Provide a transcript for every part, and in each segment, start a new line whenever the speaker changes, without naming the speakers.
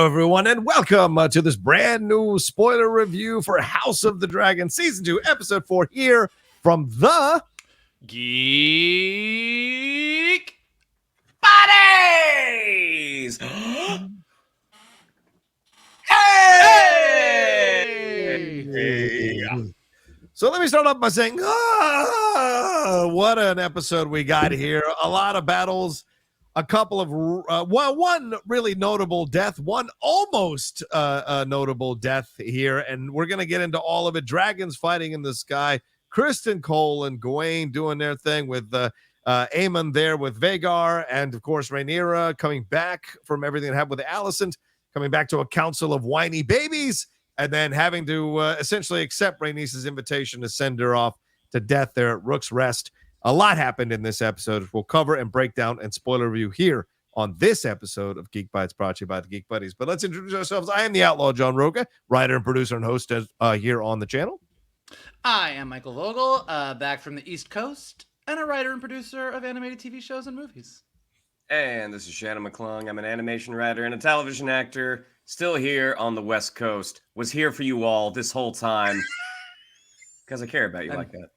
Hello, everyone, and welcome to this brand new spoiler review for House of the Dragon Season 2, Episode 4 here from the
Geek Buddies!
Hey! So let me start off by saying, what an episode we got here. A lot of battles, a couple of, one really notable death, one almost notable death here, and we're going to get into all of it. Dragons fighting in the sky, Criston, Cole, and Gawain doing their thing with Aemon there with Vhagar, and of course Rhaenyra coming back from everything that happened with Alicent, coming back to a council of whiny babies, and then having to essentially accept Rhaenys' invitation to send her off to death there at Rook's Rest. A lot happened in this episode, which we'll cover and break down and spoiler review here on this episode of Geek Bites, brought to you by the Geek Buddies. But let's introduce ourselves. I am the Outlaw John Rocha, writer and producer and host here on the channel.
I am Michael Vogel, back from the East Coast, and a writer and producer of animated TV shows and movies.
And this is Shannon McClung. I'm an animation writer and a television actor, still here on the West Coast. Was here for you all this whole time because I care about you like that.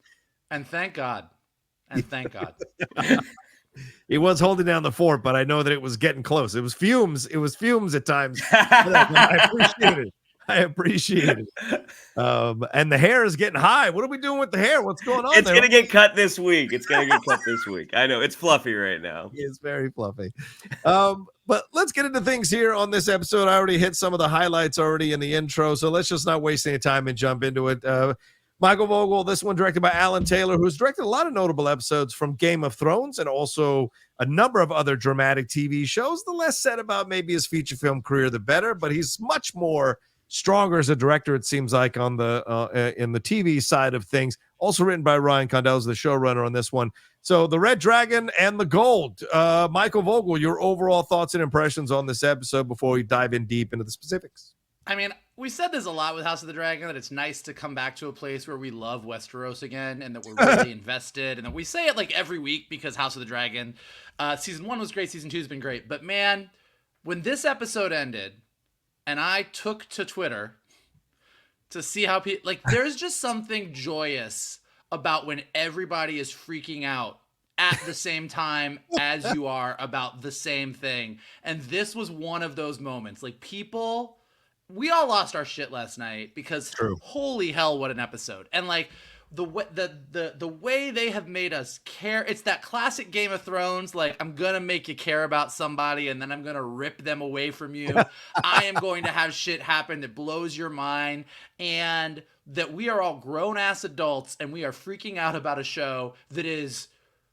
And thank God. And thank God.
He was holding down the fort, but I know that it was getting close. It was fumes. It was fumes at times. I appreciate it. I appreciate it. And the hair is getting high. What are we doing with the hair? What's going on?
It's going to get cut this week. I know. It's fluffy right now.
It's very fluffy. But let's get into things here on this episode. I already hit some of the highlights already in the intro, so let's just not waste any time and jump into it. Michael Vogel, this one directed by Alan Taylor, who's directed a lot of notable episodes from Game of Thrones and also a number of other dramatic TV shows. The less said about maybe his feature film career, the better, but he's much more stronger as a director, it seems like, on the in the TV side of things. Also written by Ryan Condell, the showrunner on this one. So the Red Dragon and the Gold. Michael Vogel, your overall thoughts and impressions on this episode before we dive in deep into the specifics.
I mean, we said this a lot with House of the Dragon, that it's nice to come back to a place where we love Westeros again and that we're really invested. And that we say it like every week because House of the Dragon, season 1 was great, season 2 has been great. But man, when this episode ended and I took to Twitter to see how people, like, there's just something joyous about when everybody is freaking out at the same time as you are about the same thing. And this was one of those moments. Like, people... We all lost our shit last night because holy hell, what an episode. And like the way they have made us care, it's that classic Game of Thrones, like, I'm going to make you care about somebody and then I'm going to rip them away from you. I am going to have shit happen that blows your mind, and that we are all grown ass adults and we are freaking out about a show that is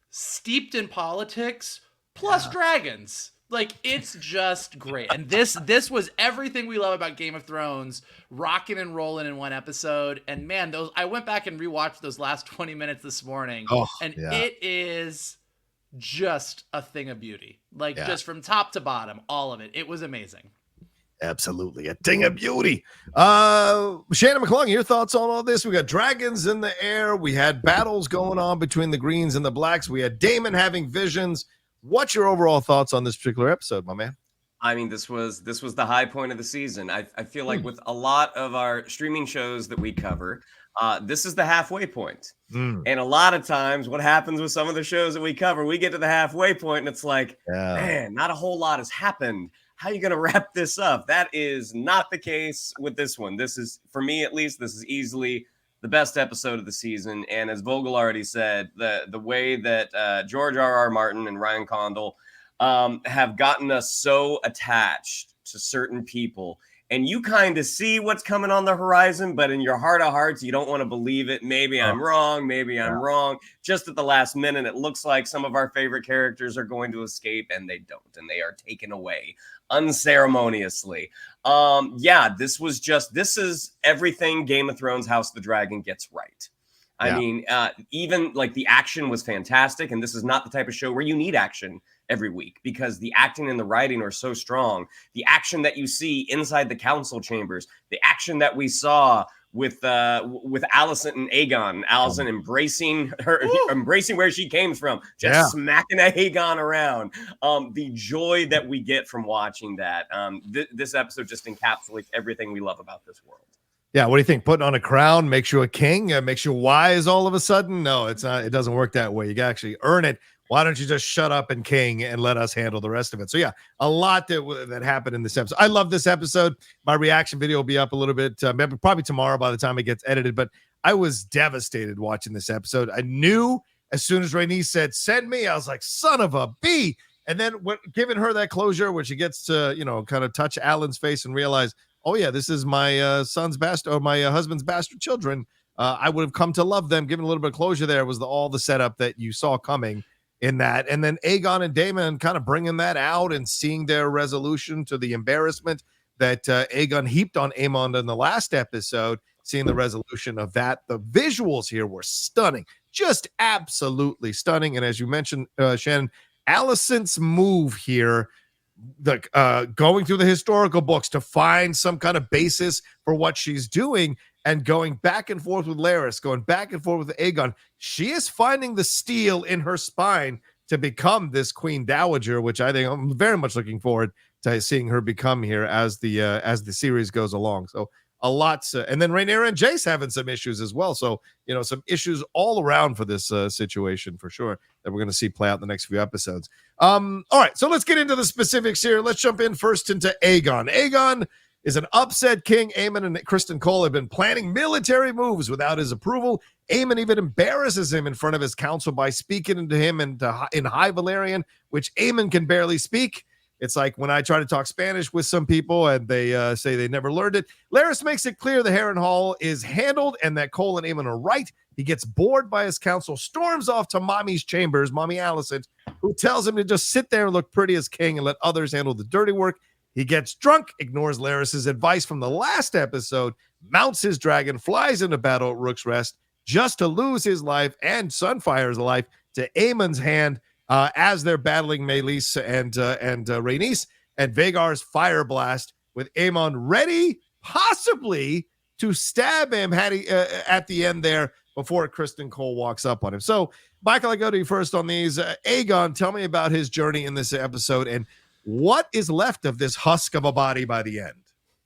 steeped in politics plus dragons. Like, it's just great. And this was everything we love about Game of Thrones, rocking and rolling in one episode. And man, I went back and rewatched those last 20 minutes this morning. It is just a thing of beauty. Like, just from top to bottom, all of it. It was amazing.
Absolutely. A thing of beauty. Shannon McClung, your thoughts on all this? We got dragons in the air. We had battles going on between the greens and the blacks. We had Daemon having visions. What's your overall thoughts on this particular episode, my man?
I mean, this was the high point of the season. I feel like with a lot of our streaming shows that we cover, this is the halfway point. And a lot of times what happens with some of the shows that we cover, we get to the halfway point and it's like, man, not a whole lot has happened. How are you going to wrap this up? That is not the case with this one. This is, for me at least, this is easily the best episode of the season. And as Vogel already said, the way that George R.R. Martin and Ryan Condell have gotten us so attached to certain people, and you kind of see what's coming on the horizon, but in your heart of hearts, you don't want to believe it. Maybe I'm wrong. Maybe I'm wrong. Just at the last minute, it looks like some of our favorite characters are going to escape, and they don't, and they are taken away unceremoniously. This is everything Game of Thrones House of the Dragon gets right. I mean, even like the action was fantastic, and this is not the type of show where you need action every week because the acting and the writing are so strong. The action that you see inside the council chambers, the action that we saw with Alicent and Aegon. Alicent embracing her, embracing where she came from, just smacking Aegon around. The joy that we get from watching that. This episode just encapsulates everything we love about this world.
Yeah, what do you think? Putting on a crown makes you a king? Makes you wise all of a sudden? No, it's not. It doesn't work that way. You can actually earn it. Why don't you just shut up and king and let us handle the rest of it? So yeah, a lot that happened in this episode. I love this episode. My reaction video will be up a little bit, probably tomorrow by the time it gets edited. But I was devastated watching this episode. I knew as soon as Rhaenys said, "Send me," I was like, "Son of a b!" And then giving her that closure when she gets to kind of touch Alan's face and realize, oh yeah, this is my son's bastard or my husband's bastard children. I would have come to love them. Giving a little bit of closure there was all the setup that you saw coming in that. And then Aegon and Daemon kind of bringing that out and seeing their resolution to the embarrassment that Aegon heaped on Aemon in the last episode, seeing the resolution of that. The visuals here were stunning, just absolutely stunning. And as you mentioned, Shannon, Alicent's move here, going through the historical books to find some kind of basis for what she's doing and going back and forth with Larys, going back and forth with Aegon. She is finding the steel in her spine to become this Queen Dowager, which I think I'm very much looking forward to seeing her become here as the series goes along. So a lot. And then Rhaenyra and Jace having some issues as well. So, some issues all around for this situation for sure that we're going to see play out in the next few episodes. All right, so let's get into the specifics here. Let's jump in first into Aegon. Aegon is an upset king. Aemon and Criston Cole have been planning military moves without his approval. Aemon even embarrasses him in front of his council by speaking to him in High Valyrian, which Aemon can barely speak. It's like when I try to talk Spanish with some people and they say they never learned it. Larys makes it clear the Harenhal is handled and that Cole and Aemon are right. He gets bored by his council, storms off to Mommy's chambers, Mommy Alicent, who tells him to just sit there and look pretty as king and let others handle the dirty work. He gets drunk, ignores Larys's advice from the last episode, mounts his dragon, flies into battle at Rook's Rest, just to lose his life and Sunfire's life to Aemon's hand as they're battling Meleys and Rhaenys, and Vhagar's fire blast with Aemon ready, possibly, to stab him had he at the end there before Criston Cole walks up on him. So, Michael, I go to you first on these. Aegon, tell me about his journey in this episode and what is left of this husk of a body by the end.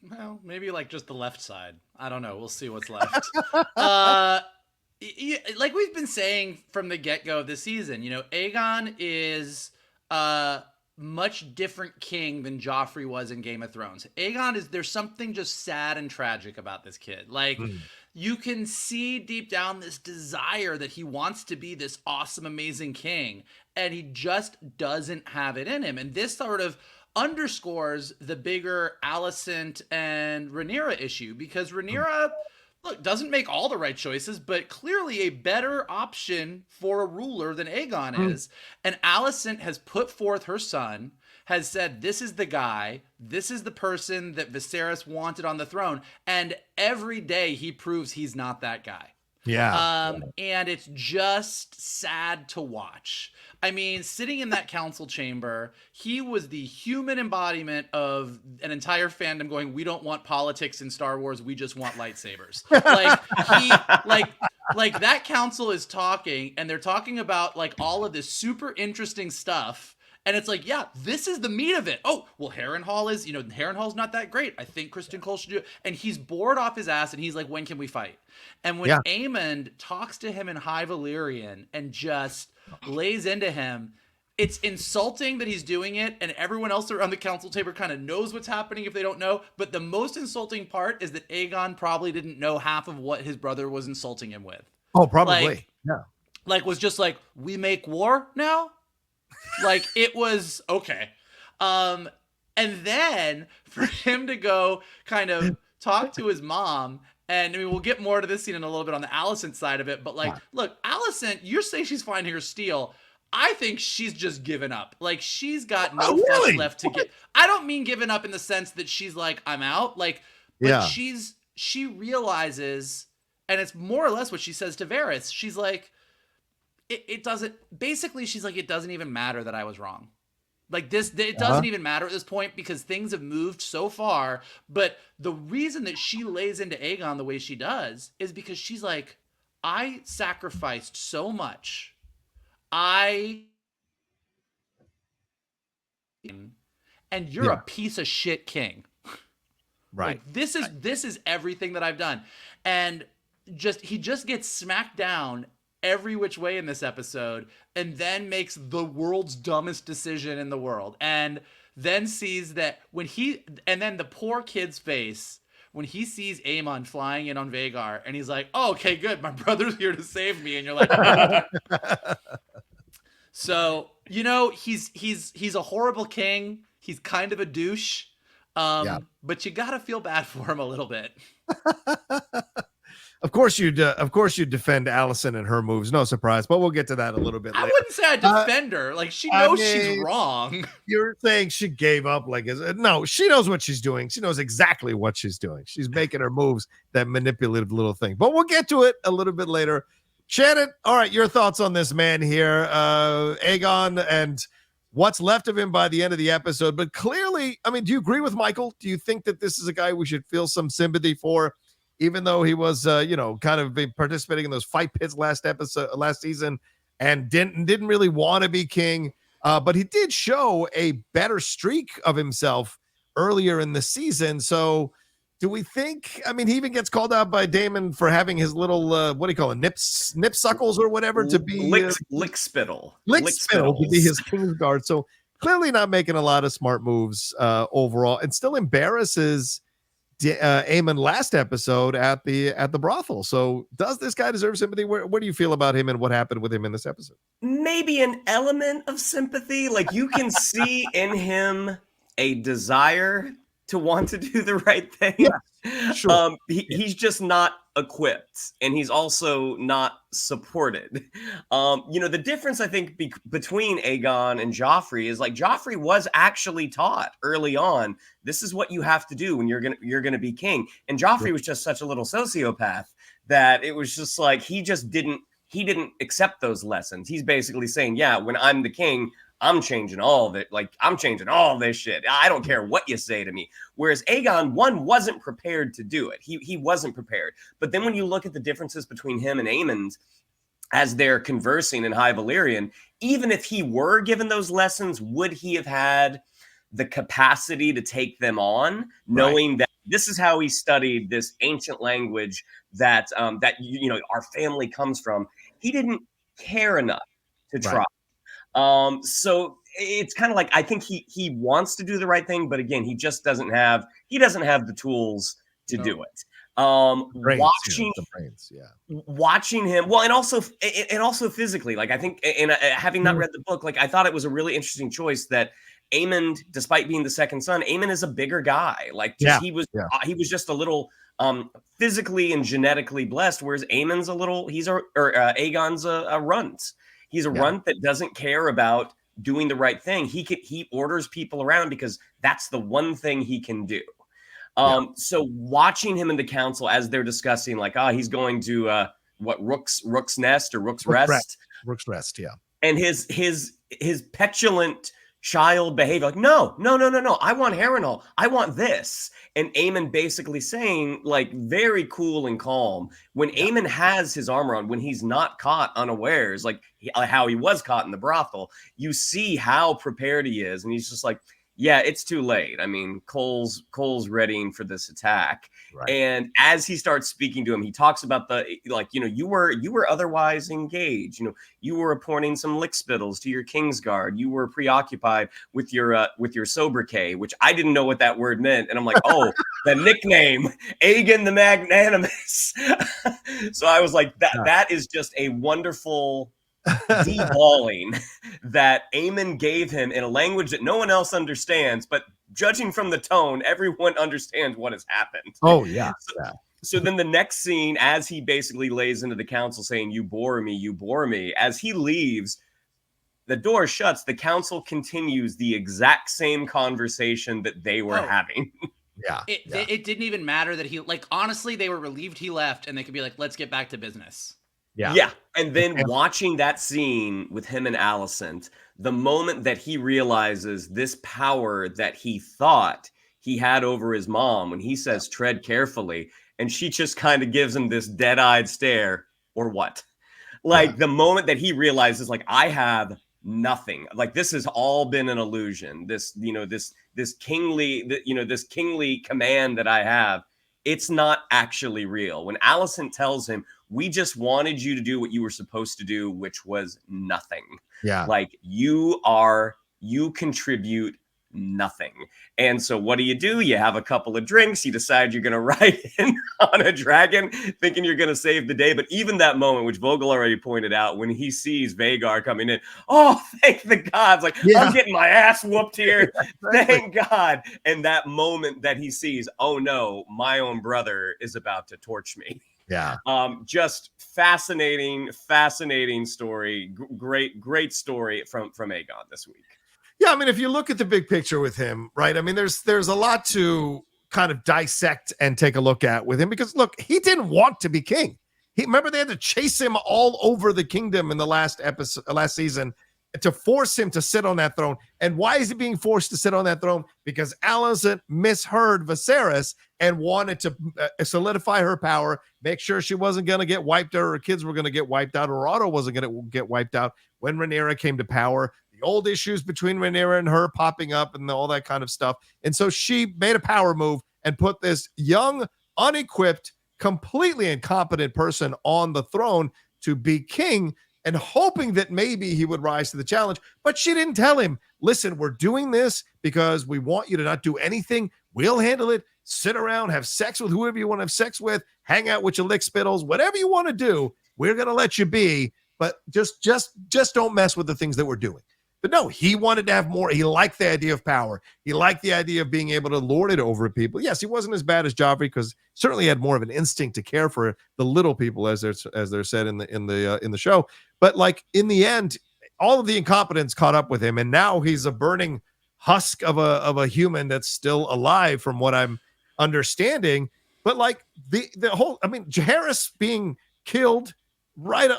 Well, maybe like just the left side. I don't know. We'll see what's left. Like we've been saying from the get-go of this season, Aegon is a much different king than Joffrey was in Game of Thrones. There's something just sad and tragic about this kid. Like, you can see deep down this desire that he wants to be this awesome, amazing king, and he just doesn't have it in him. And this sort of underscores the bigger Alicent and Rhaenyra issue, because Rhaenyra, look, doesn't make all the right choices, but clearly a better option for a ruler than Aegon is. And Alicent has put forth her son, has said, this is the guy, this is the person that Viserys wanted on the throne. And every day he proves he's not that guy.
Yeah.
And it's just sad to watch. I mean, sitting in that council chamber, he was the human embodiment of an entire fandom going, we don't want politics in Star Wars, we just want lightsabers. Like that council is talking, and they're talking about like all of this super interesting stuff. And it's like, yeah, this is the meat of it. Oh, well, Harrenhal's not that great. I think Criston Cole should do it. And he's bored off his ass, and he's like, when can we fight? And when Aemon talks to him in High Valyrian and just lays into him, it's insulting that he's doing it, and everyone else around the council table kind of knows what's happening if they don't know. But the most insulting part is that Aegon probably didn't know half of what his brother was insulting him with.
Oh, probably.
Was just like, we make war now? Like, it was okay. And then for him to go kind of talk to his mom, and I mean, we'll get more to this scene in a little bit on the Alicent side of it, but like, look, Alicent, you're saying she's finding her steel. I think she's just given up. Like, she's got no flesh left to get. I don't mean given up in the sense that she's like, I'm out. Like, but she realizes, and it's more or less what she says to Varys. She's like, it doesn't, basically she's like, it doesn't even matter that I was wrong. Like this, it doesn't even matter at this point because things have moved so far. But the reason that she lays into Aegon the way she does is because she's like, I sacrificed so much. And you're a piece of shit king.
Right.
Like, this is everything that I've done. And he just gets smacked down every which way in this episode and then makes the world's dumbest decision in the world. And then sees that and then the poor kid's face when he sees Aemon flying in on Vhagar and he's like, oh, okay, good. My brother's here to save me. And you're like, so, he's a horrible king. He's kind of a douche. But you got to feel bad for him a little bit.
Of course you defend Alicent and her moves. No surprise, but we'll get to that a little bit later.
I wouldn't say I defend her. Like, she knows she's wrong.
You're saying she gave up. No, she knows what she's doing. She knows exactly what she's doing. She's making her moves, that manipulative little thing. But we'll get to it a little bit later. Shannon, all right, your thoughts on this man here, Aegon, and what's left of him by the end of the episode. But clearly, I mean, do you agree with Michael? Do you think that this is a guy we should feel some sympathy for, even though he was, kind of been participating in those fight pits last season and didn't really want to be king? But he did show a better streak of himself earlier in the season. So do we think, I mean, he even gets called out by Daemon for having his little, what do you call it, nipsuckles or whatever to be
lick spittle
to be his Kingsguard. So clearly not making a lot of smart moves overall, and still embarrasses Aemon last episode at the brothel. So does this guy deserve sympathy? What do you feel about him and what happened with him in this episode? Maybe
an element of sympathy. Like, you can see in him a desire to want to do the right thing.
Yeah, sure.
He's just not equipped, and he's also not supported. The difference, I think, between Aegon and Joffrey is, like, Joffrey was actually taught early on, this is what you have to do when you're gonna be king. And Joffrey was just such a little sociopath that it was just like he didn't accept those lessons. He's basically saying, yeah, when I'm the king, I'm changing all of it. Like, I'm changing all this shit. I don't care what you say to me. Whereas Aegon, wasn't prepared to do it. He wasn't prepared. But then when you look at the differences between him and Aemon as they're conversing in High Valyrian, even if he were given those lessons, would he have had the capacity to take them on, knowing that this is how he studied this ancient language that our family comes from? He didn't care enough to try. So it's kind of like, I think he wants to do the right thing, but again, he just doesn't have the tools to do it. Watching him, well, and also physically, like, I think, and having not read the book, like, I thought it was a really interesting choice that Aemon, despite being the second son, Aemon is a bigger guy. Like, he was just a little physically and genetically blessed, whereas Aegon's a runt. He's a runt that doesn't care about doing the right thing. He orders people around because that's the one thing he can do. So watching him in the council as they're discussing, like, he's going to Rook's Nest or Rook's Rest.
Rook's Rest, yeah.
And his petulant child behavior, like, no, I want Harenhal, I want this. And Aemon basically saying, like, very cool and calm, when Aemon has his armor on, when he's not caught unawares, like how he was caught in the brothel, you see how prepared he is. And he's just like, yeah, it's too late. I mean, Cole's readying for this attack. Right. And as he starts speaking to him, he talks about you were otherwise engaged. You were appointing some lickspittles to your Kingsguard. You were preoccupied with your sobriquet, which I didn't know what that word meant. And I'm like, oh, the nickname, Aegon the Magnanimous. So I was like, that is just a wonderful de-balling that Aemon gave him in a language that no one else understands, but judging from the tone, everyone understands what has happened.
Oh, yeah.
So then the next scene, as he basically lays into the council saying, you bore me, as he leaves, the door shuts, the council continues the exact same conversation that they were having.
It didn't even matter that he, like, honestly, they were relieved he left and they could be like, let's get back to business.
Yeah. And then watching that scene with him and Alicent, the moment that he realizes this power that he thought he had over his mom, when he says, tread carefully, and she just kind of gives him this dead-eyed stare, or what? Like the moment that he realizes, like, I have nothing. Like, this has all been an illusion. This kingly command that I have, it's not actually real. When Alicent tells him, we just wanted you to do what you were supposed to do, which was nothing.
Yeah.
Like, you contribute nothing. And so what do? You have a couple of drinks, you decide you're going to ride in on a dragon thinking you're going to save the day. But even that moment, which Vogel already pointed out, when he sees Vhagar coming in, oh, thank the gods. Like, I'm getting my ass whooped here. Thank God. And that moment that he sees, oh no, my own brother is about to torch me.
Yeah.
Just fascinating story. Great story from Aegon this week.
Yeah, I mean, if you look at the big picture with him, right? I mean, there's a lot to kind of dissect and take a look at with him, because look, he didn't want to be king. Remember they had to chase him all over the kingdom in the last season to force him to sit on that throne. And why is he being forced to sit on that throne? Because Alicent misheard Viserys and wanted to solidify her power, make sure she wasn't going to get wiped out, or her kids were going to get wiped out, or Otto wasn't going to get wiped out when Rhaenyra came to power. The old issues between Rhaenyra and her popping up and all that kind of stuff. And so she made a power move and put this young, unequipped, completely incompetent person on the throne to be king, and hoping that maybe he would rise to the challenge. But she didn't tell him, listen, we're doing this because we want you to not do anything. We'll handle it. Sit around, have sex with whoever you want to have sex with, hang out with your lick spittles, whatever you want to do, we're going to let you be. But just don't mess with the things that we're doing. But no, he wanted to have more. He liked the idea of power. He liked the idea of being able to lord it over people. Yes, he wasn't as bad as Joffrey, because certainly had more of an instinct to care for the little people, as they're said in the show. But like in the end, all of the incompetence caught up with him, and now he's a burning husk of a human that's still alive, from what I'm understanding. But like the whole, I mean, Jaehaerys being killed right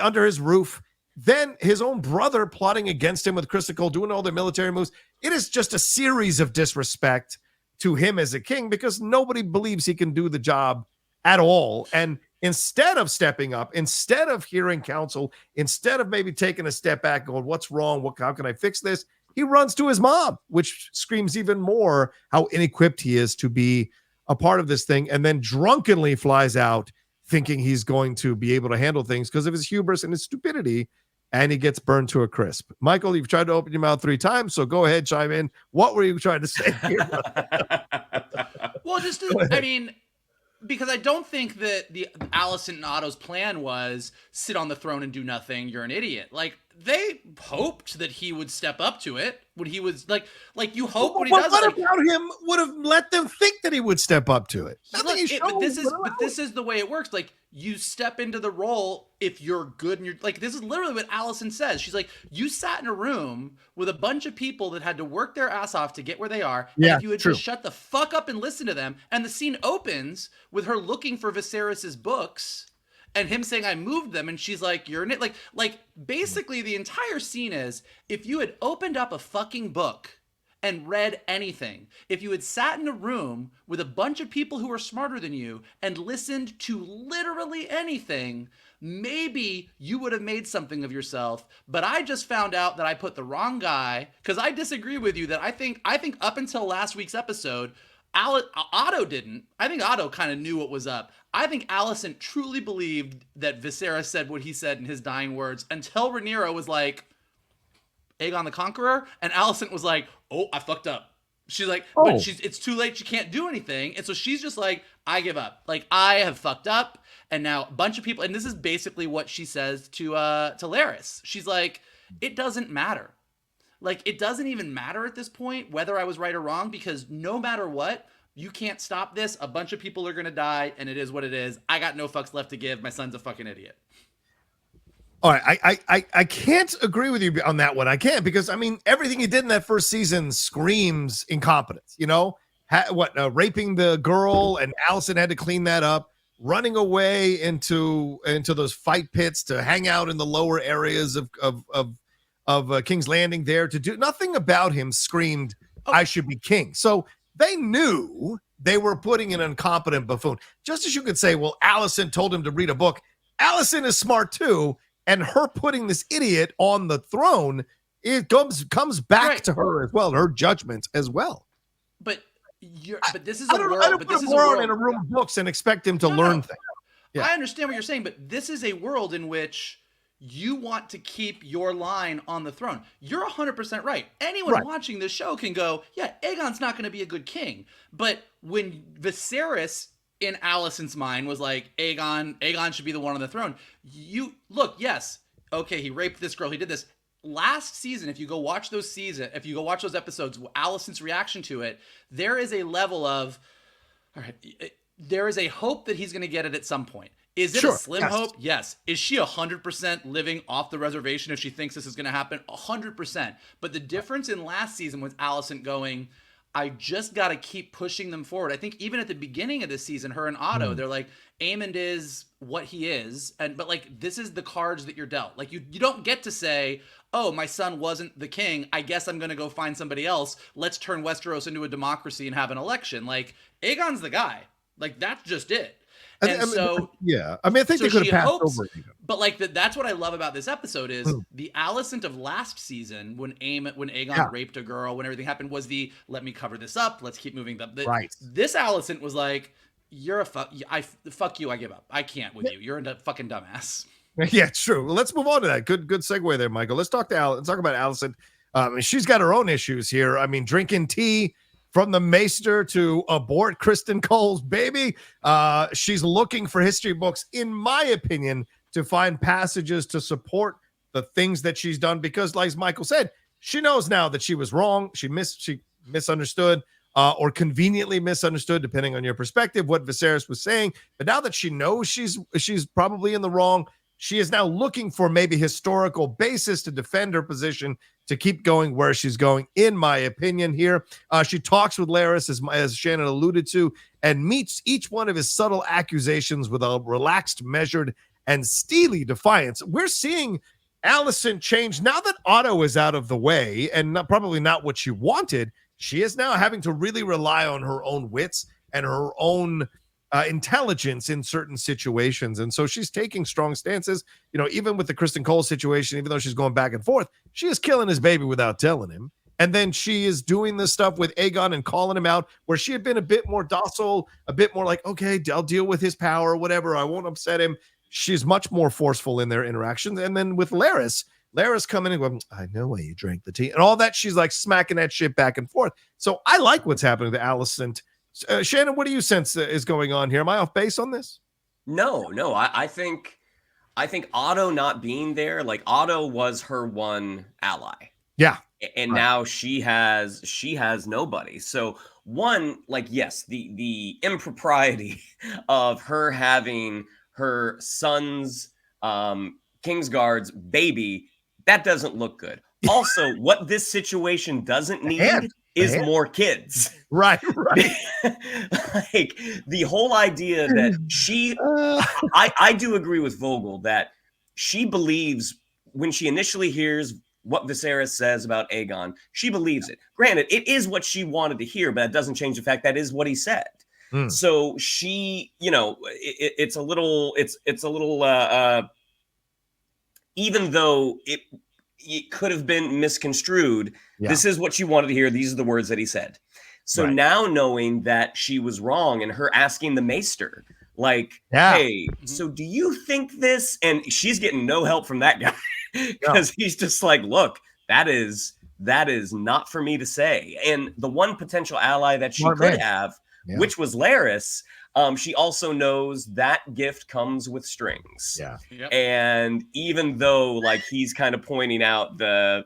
under his roof. Then his own brother plotting against him with Criston, doing all their military moves. It is just a series of disrespect to him as a king, because nobody believes he can do the job at all. And instead of stepping up, instead of hearing counsel, instead of maybe taking a step back going, what's wrong? How can I fix this? He runs to his mom, which screams even more how inequipped he is to be a part of this thing, and then drunkenly flies out thinking he's going to be able to handle things because of his hubris and his stupidity. And he gets burned to a crisp. Michael, you've tried to open your mouth 3 times, so go ahead, chime in. What were you trying to say here?
Well, I mean, because I don't think that the Alicent and Otto's plan was sit on the throne and do nothing. You're an idiot. Like, they hoped that he would step up to it when he was like you hope when he does.
What about him would have let them think that he would step up to it?
But this is the way it works. Like, you step into the role if you're good, and you're like, this is literally what Alicent says. She's like, you sat in a room with a bunch of people that had to work their ass off to get where they are.
Yeah,
and if you had just shut the fuck up and listen to them, and the scene opens with her looking for Viserys's books and him saying, I moved them, and she's like, you're in it. Like basically the entire scene is, if you had opened up a fucking book and read anything, if you had sat in a room with a bunch of people who are smarter than you and listened to literally anything, maybe you would have made something of yourself. But I just found out that I put the wrong guy, because I disagree with you that I think up until last week's episode, Otto didn't. I think Otto kind of knew what was up. I think Alicent truly believed that Viserys said what he said in his dying words, until Rhaenyra was like, Aegon the Conqueror, and Alicent was like, oh, I fucked up. She's like, but it's too late, she can't do anything. And so she's just like, I give up. Like, I have fucked up. And now a bunch of people, and this is basically what she says to Larys. She's like, it doesn't matter. Like, it doesn't even matter at this point whether I was right or wrong, because no matter what, you can't stop this. A bunch of people are going to die, and it is what it is. I got no fucks left to give. My son's a fucking idiot.
All right, I can't agree with you on that one. I can't, because I mean, everything he did in that first season screams incompetence. You know, raping the girl, and Alicent had to clean that up. running away into those fight pits to hang out in the lower areas of King's Landing there to do nothing about him screamed, I should be king. So they knew they were putting an incompetent buffoon. Just as you could say, well, Alicent told him to read a book. Alicent is smart too, and her putting this idiot on the throne, it comes back to her as well, her judgment as well.
But this is a world.
I don't
but
put
this
a
is a world
in a room of books and expect him to learn things.
Yeah. I understand what you're saying, but this is a world in which you want to keep your line on the throne. You're 100% right. Anyone watching this show can go, yeah, Aegon's not going to be a good king. But when Viserys in Alicent's mind was like, Aegon should be the one on the throne. You look, yes, okay, he raped this girl, he did this. Last season, if you go watch those episodes, Alicent's reaction to it, there is a level of, all right, there is a hope that he's going to get it at some point. Is it a slim hope? Yes. Is she 100% living off the reservation if she thinks this is going to happen? 100%. But the difference in last season was Alicent going, I just got to keep pushing them forward. I think even at the beginning of this season, her and Otto, they're like, Aemond is what he is. But like, this is the cards that you're dealt. Like you don't get to say, oh, my son wasn't the king. I guess I'm going to go find somebody else. Let's turn Westeros into a democracy and have an election. Like Aegon's the guy. Like that's just it. And I
think they could have passed over.
But like that's what I love about this episode is the Alicent of last season when Aegon raped a girl, when everything happened, was the let me cover this up, let's keep moving. This Alicent was like, you're a fuck you, I give up. I can't with you. You're a fucking dumbass.
Yeah, it's true. Well, let's move on to that. Good segue there, Michael. Let's talk about Alicent. She's got her own issues here. I mean, drinking tea from the maester to abort Criston Cole's baby. She's looking for history books, in my opinion, to find passages to support the things that she's done. Because, like Michael said, she knows now that she was wrong. She misunderstood or conveniently misunderstood, depending on your perspective, what Viserys was saying. But now that she knows she's probably in the wrong, she is now looking for maybe historical basis to defend her position, to keep going where she's going, in my opinion here. She talks with Larys, as Shannon alluded to, and meets each one of his subtle accusations with a relaxed, measured, and steely defiance. We're seeing Alicent change now that Otto is out of the way, and probably not what she wanted. She is now having to really rely on her own wits and her own intelligence in certain situations. And so she's taking strong stances, even with the Criston Cole situation, even though she's going back and forth, she is killing his baby without telling him. And then she is doing this stuff with Aegon and calling him out, where she had been a bit more docile, a bit more like, okay, I'll deal with his power, whatever. I won't upset him. She's much more forceful in their interactions. And then with Larys coming in and going, I know why you drank the tea and all that. She's like smacking that shit back and forth. So I like what's happening to Alicent. Shannon, what do you sense is going on here? Am I off base on this?
No. I think Otto not being there, like Otto was her one ally.
Yeah.
And now she has nobody. So one, like, yes, the impropriety of her having her son's Kingsguard's baby, that doesn't look good. Also, what this situation doesn't need is more kids.
Right.
Like the whole idea that she, I do agree with Vogel that she believes when she initially hears what Viserys says about Aegon, she believes it. Granted, it is what she wanted to hear, but it doesn't change the fact that is what he said. So she, it's a little, even though it could have been misconstrued. Yeah. This is what she wanted to hear. These are the words that he said. So now knowing that she was wrong and her asking the maester, like, hey, so do you think this? And she's getting no help from that guy because he's just like, look, that is not for me to say. And the one potential ally that she could have, which was Larys, she also knows that gift comes with strings. Yeah. Yep. And even though like he's kind of pointing out the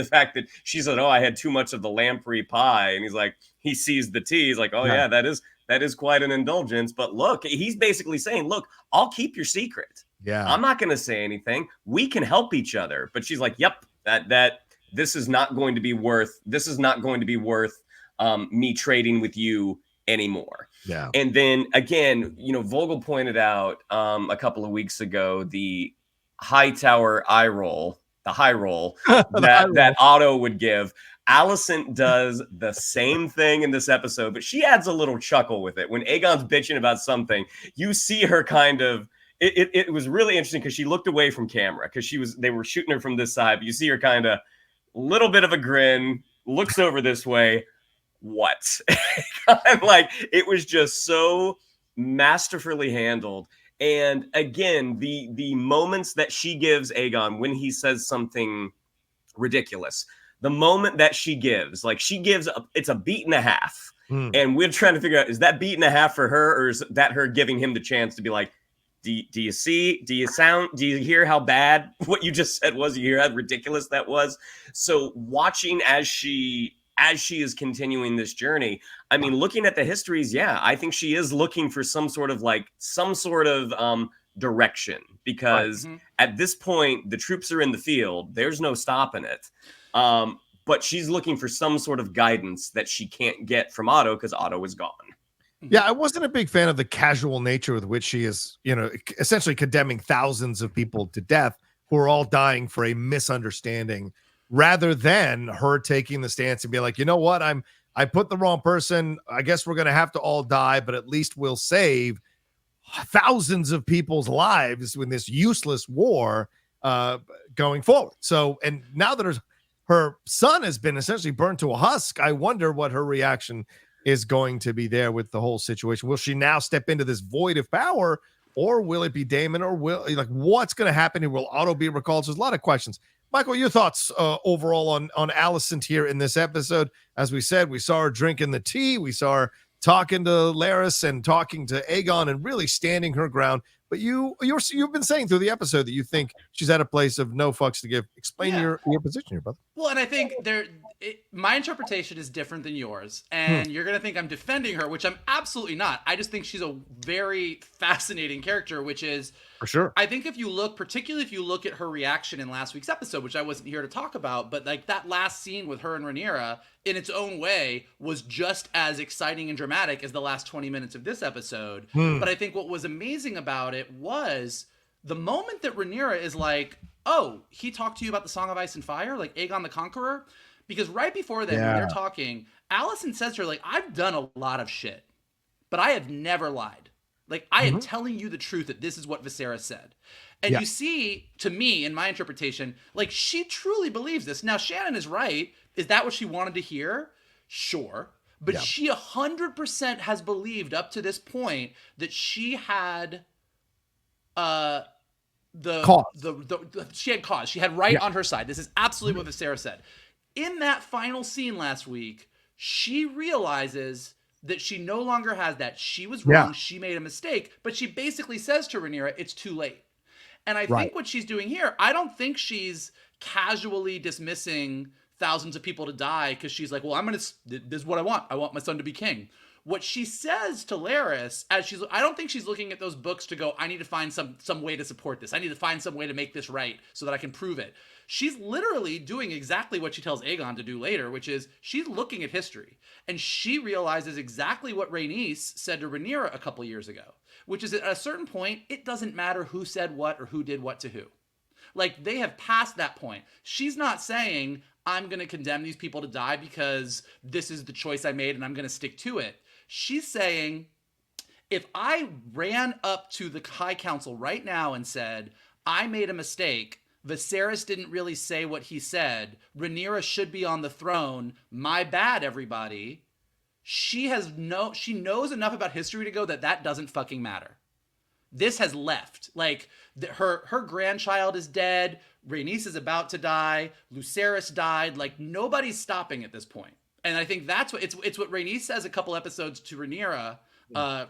fact that she said, oh, I had too much of the lamprey pie. And he's like, he sees the tea. He's like, oh yeah, that is quite an indulgence. But look, he's basically saying, look, I'll keep your secret. Yeah. I'm not going to say anything. We can help each other. But she's like, yep, that this is not going to be worth me trading with you anymore.
Yeah.
And then again, Vogel pointed out a couple of weeks ago the Hightower eye roll, the high roll that Otto would give. Alicent does the same thing in this episode, but she adds a little chuckle with it. When Aegon's bitching about something, you see her kind of. It was really interesting because she looked away from camera because they were shooting her from this side, but you see her kind of little bit of a grin, looks over this way. What? Like, it was just so masterfully handled. And again, the moments that she gives Aegon when he says something ridiculous, the moment that she gives, it's a beat and a half. And we're trying to figure out, is that beat and a half for her, or is that her giving him the chance to be like, do you see, do you hear how bad what you just said was? You hear how ridiculous that was? So watching as she is continuing this journey, I mean, looking at the histories, I think she is looking for some sort of direction, because at this point, the troops are in the field. There's no stopping it. But she's looking for some sort of guidance that she can't get from Otto because Otto is gone.
Yeah, I wasn't a big fan of the casual nature with which she is, essentially condemning thousands of people to death who are all dying for a misunderstanding, rather than her taking the stance and be like, you know what, I put the wrong person. I guess we're going to have to all die, but at least we'll save thousands of people's lives in this useless war going forward. So, and now that her son has been essentially burned to a husk, I wonder what her reaction is going to be there with the whole situation. Will she now step into this void of power, or will it be Daemon, or what's going to happen? Will Otto be recalled? So there's a lot of questions. Michael, your thoughts overall on Alicent here in this episode? As we said, we saw her drinking the tea. We saw her talking to Larys and talking to Aegon and really standing her ground. But you've been saying through the episode that you think she's at a place of no fucks to give. Explain your position here, brother.
Well, and I think my interpretation is different than yours, and you're going to think I'm defending her, which I'm absolutely not. I just think she's a very fascinating character, which is,
for sure,
I think particularly if you look at her reaction in last week's episode, which I wasn't here to talk about, but like that last scene with her and Rhaenyra in its own way was just as exciting and dramatic as the last 20 minutes of this episode. But I think what was amazing about it was the moment that Rhaenyra is like, oh, he talked to you about the Song of Ice and Fire, like Aegon the Conqueror? Because right before that, when they're talking, Alicent says to her, like, I've done a lot of shit, but I have never lied. Like, I am telling you the truth that this is what Viserys said. And you see, to me, in my interpretation, like, she truly believes this. Now, Shannon is right. Is that what she wanted to hear? Sure. But she 100% has believed up to this point that she had she had cause. She had right on her side. This is absolutely what Viserys said. In that final scene last week, she realizes that she no longer has that. She was wrong. She made a mistake. But she basically says to Rhaenyra, it's too late. And I think what she's doing here, I don't think she's casually dismissing thousands of people to die because she's like, well, this is what I want. I want my son to be king. What she says to Larys, I don't think she's looking at those books to go, I need to find some way to support this. I need to find some way to make this right so that I can prove it. She's literally doing exactly what she tells Aegon to do later, which is she's looking at history. And she realizes exactly what Rhaenys said to Rhaenyra a couple years ago, which is at a certain point, it doesn't matter who said what or who did what to who. Like, they have passed that point. She's not saying, I'm going to condemn these people to die because this is the choice I made and I'm going to stick to it. She's saying, if I ran up to the High Council right now and said, I made a mistake, Viserys didn't really say what he said, Rhaenyra should be on the throne, my bad, everybody. She knows enough about history to go that doesn't fucking matter. This has left. Like, her grandchild is dead, Rhaenys is about to die, Lucerys died, like, nobody's stopping at this point. And I think that's what it's what Rhaenys says a couple episodes to Rhaenyra,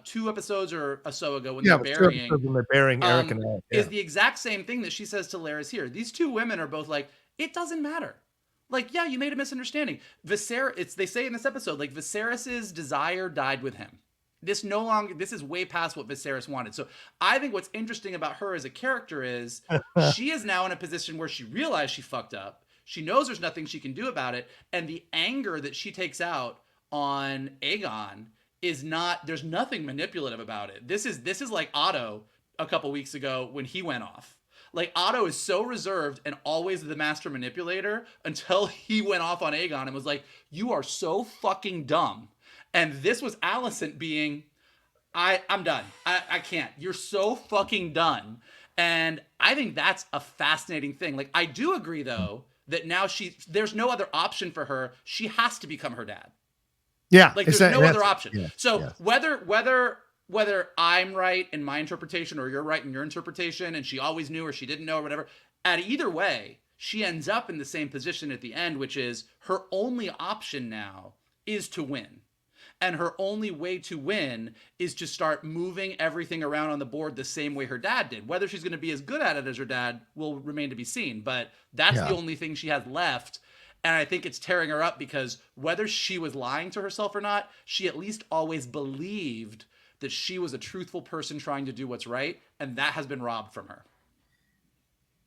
2 episodes or so ago when they're burying
Eric and Eric,
is the exact same thing that she says to Larys here. These 2 women are both like, it doesn't matter. Like, yeah, you made a misunderstanding. Viserys, they say in this episode, like, Viserys's desire died with him. This is way past what Viserys wanted. So I think what's interesting about her as a character is she is now in a position where she realized she fucked up. She knows there's nothing she can do about it. And the anger that she takes out on Aegon is not, there's nothing manipulative about it. This is like Otto a couple weeks ago when he went off. Like, Otto is so reserved and always the master manipulator until he went off on Aegon and was like, you are so fucking dumb. And this was Alicent being, I'm done. I can't. You're so fucking done. And I think that's a fascinating thing. Like, I do agree, though, that now there's no other option for her. She has to become her dad.
Yeah.
Like, there's no other option.
Yeah,
so whether I'm right in my interpretation or you're right in your interpretation, and she always knew or she didn't know or whatever, at either way, she ends up in the same position at the end, which is her only option now is to win. And her only way to win is to start moving everything around on the board the same way her dad did. Whether she's going to be as good at it as her dad will remain to be seen. But that's the only thing she has left. And I think it's tearing her up because whether she was lying to herself or not, she at least always believed that she was a truthful person trying to do what's right. And that has been robbed from her.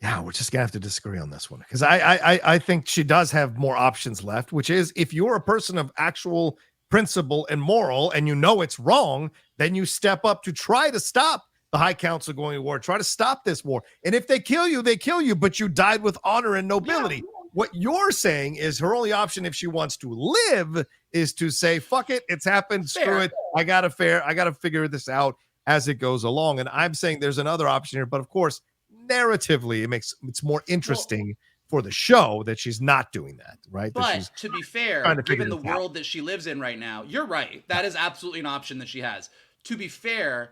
Yeah, we're just gonna have to disagree on this one because I think she does have more options left, which is if you're a person of actual principle and moral and you know it's wrong, then you step up to try to stop the High Council going to war, try to stop this war. And if they kill you, but you died with honor and nobility. Yeah. What you're saying is her only option if she wants to live is to say, fuck it, it's happened, screw it. I gotta figure this out as it goes along. And I'm saying there's another option here, but of course, narratively, it's more interesting for the show that she's not doing that, right?
But to be fair, given the world that she lives in right now, you're right. That is absolutely an option that she has. To be fair,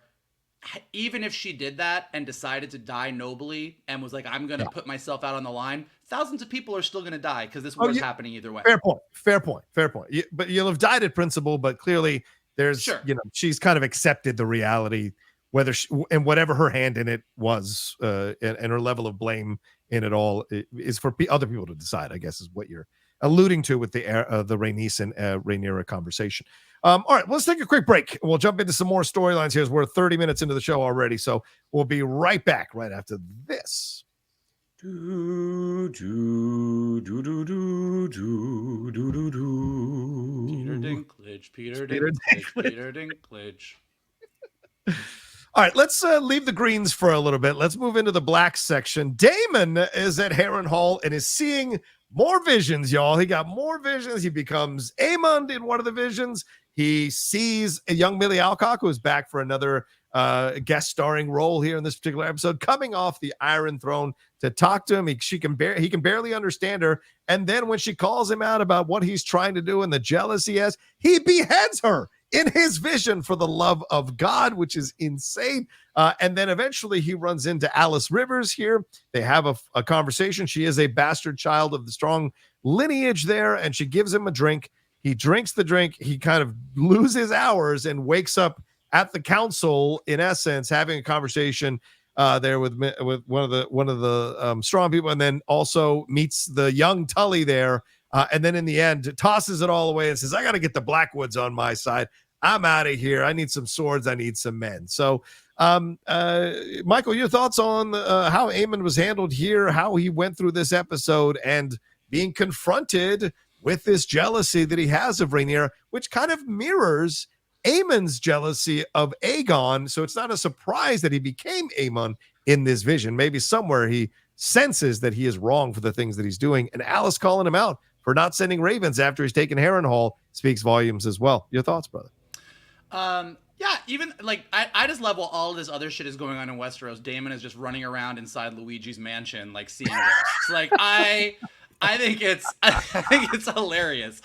even if she did that and decided to die nobly and was like, I'm going to put myself out on the line, thousands of people are still going to die because this war is happening either way.
Fair point. But you'll have died at principle, but clearly there's, she's kind of accepted the reality, whether and whatever her hand in it was, and her level of blame in it all is for other people to decide, I guess, is what you're alluding to with the Rhaenys and Rhaenyra conversation. All right, let's take a quick break. We'll jump into some more storylines here as we're 30 minutes into the show already. So we'll be right back right after this.
Peter Dinklage.
All right, let's leave the greens for a little bit. Let's move into the black section. Daemon is at Harenhal and is seeing more visions, y'all. He got more visions. He becomes Aemon in one of the visions. He sees a young Millie Alcock, who is back for another guest starring role here in this particular episode, coming off the Iron Throne to talk to him. He can barely understand her. And then when she calls him out about what he's trying to do and the jealousy he has, he beheads her in his vision for the love of God, which is insane. And then eventually he runs into Alice Rivers here. They have a conversation. She is a bastard child of the strong lineage there, and she gives him a drink. He drinks the drink. He kind of loses hours and wakes up at the council, in essence, having a conversation there with one of the strong people, and then also meets the young Tully there. And then in the end, tosses it all away and says, I got to get the Blackwoods on my side. I'm out of here. I need some swords. I need some men. So, Michael, your thoughts on how Aemon was handled here, how he went through this episode and being confronted with this jealousy that he has of Rhaenyra, which kind of mirrors Aemon's jealousy of Aegon. So it's not a surprise that he became Aemon in this vision. Maybe somewhere he senses that he is wrong for the things that he's doing. And Alice calling him out for not sending ravens after he's taken Harenhal speaks volumes as well. Your thoughts, brother?
Yeah, even like I just love while all of this other shit is going on in Westeros, Daemon is just running around inside Luigi's mansion, like seeing ghosts. Like I think it's hilarious.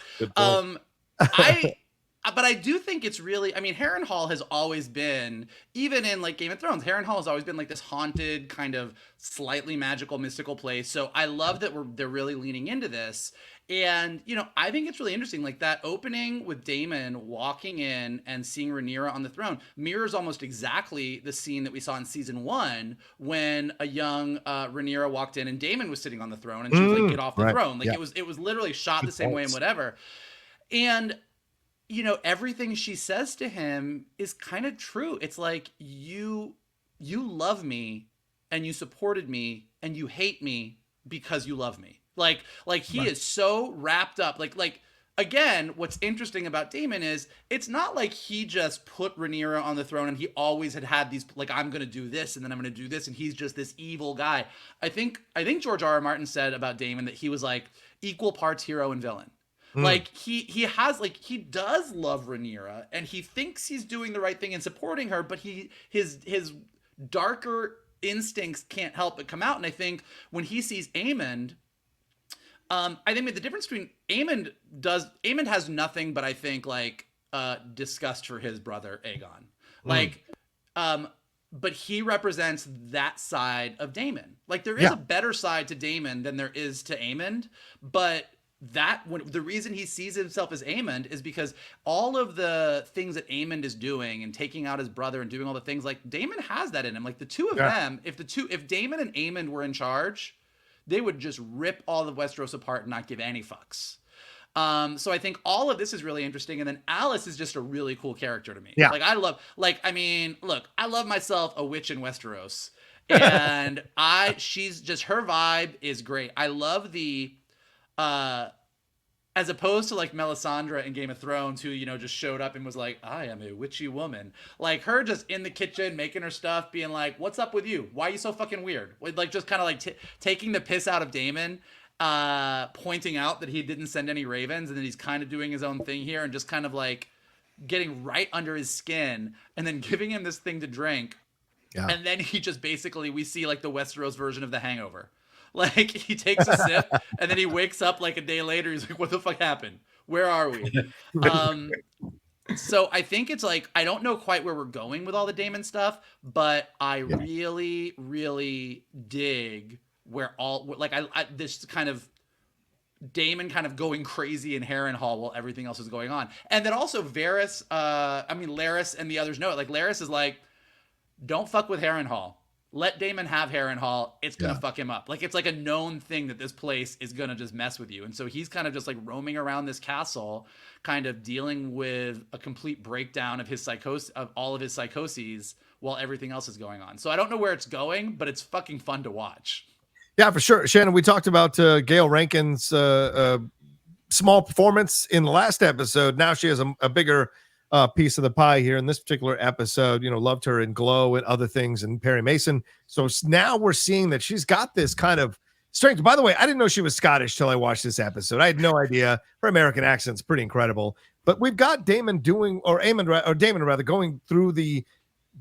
But I do think it's really, I mean, Harenhal has always been, even in like Game of Thrones, Harenhal has always been like this haunted, kind of slightly magical, mystical place. So I love that they're really leaning into this. And, I think it's really interesting. Like that opening with Daemon walking in and seeing Rhaenyra on the throne mirrors almost exactly the scene that we saw in season 1 when a young Rhaenyra walked in and Daemon was sitting on the throne and she was like, get off the throne. Like it was literally shot the same way and whatever. And everything she says to him is kind of true. It's like, you love me and you supported me and you hate me because you love me. Like he is so wrapped up. Like again, what's interesting about Daemon is it's not like he just put Rhaenyra on the throne and he always had these, like, I'm going to do this and then I'm going to do this, and he's just this evil guy. I think George R.R. Martin said about Daemon that he was like equal parts hero and villain. Like he has, like, he does love Rhaenyra and he thinks he's doing the right thing and supporting her, but his darker instincts can't help but come out. And I think when he sees Aemond, I think the difference between Aemond has nothing but, I think, like disgust for his brother Aegon. Like but he represents that side of Daemon. Like there is a better side to Daemon than there is to Aemond, but the reason he sees himself as Aemond is because all of the things that Aemond is doing and taking out his brother and doing all the things, like Daemon has that in him. Like the two of them, if Daemon and Aemond were in charge, they would just rip all of Westeros apart and not give any fucks. So I think all of this is really interesting. And then Alice is just a really cool character to me. Yeah. Like I love myself a witch in Westeros, and she's just, her vibe is great. I love the, as opposed to like Melisandre in Game of Thrones, who, just showed up and was like, I am a witchy woman. Like her just in the kitchen, making her stuff, being like, what's up with you? Why are you so fucking weird? Like just kind of like taking the piss out of Daemon, pointing out that he didn't send any ravens and that he's kind of doing his own thing here and just kind of like getting right under his skin and then giving him this thing to drink. Yeah. And then he just basically, we see like the Westeros version of The Hangover. Like he takes a sip and then he wakes up like a day later. He's like, what the fuck happened? Where are we? So I think it's like, I don't know quite where we're going with all the Daemon stuff, but I really, really dig where this kind of Daemon kind of going crazy in Harrenhal while everything else is going on. And then also Larys and the others know it. Like Larys is like, don't fuck with Harrenhal. Let Daemon have Harenhal. It's going to fuck him up. Like, it's like a known thing that this place is going to just mess with you. And so he's kind of just like roaming around this castle, kind of dealing with a complete breakdown of all of his psychoses while everything else is going on. So I don't know where it's going, but it's fucking fun to watch.
Yeah, for sure. Shannon, we talked about Gail Rankin's small performance in the last episode. Now she has a bigger piece of the pie here in this particular episode. Loved her in Glow and other things and Perry Mason. So now we're seeing that she's got this kind of strength. By the way, I didn't know she was Scottish till I watched this episode. I had no idea. Her American accent's pretty incredible. But we've got Daemon Daemon going through the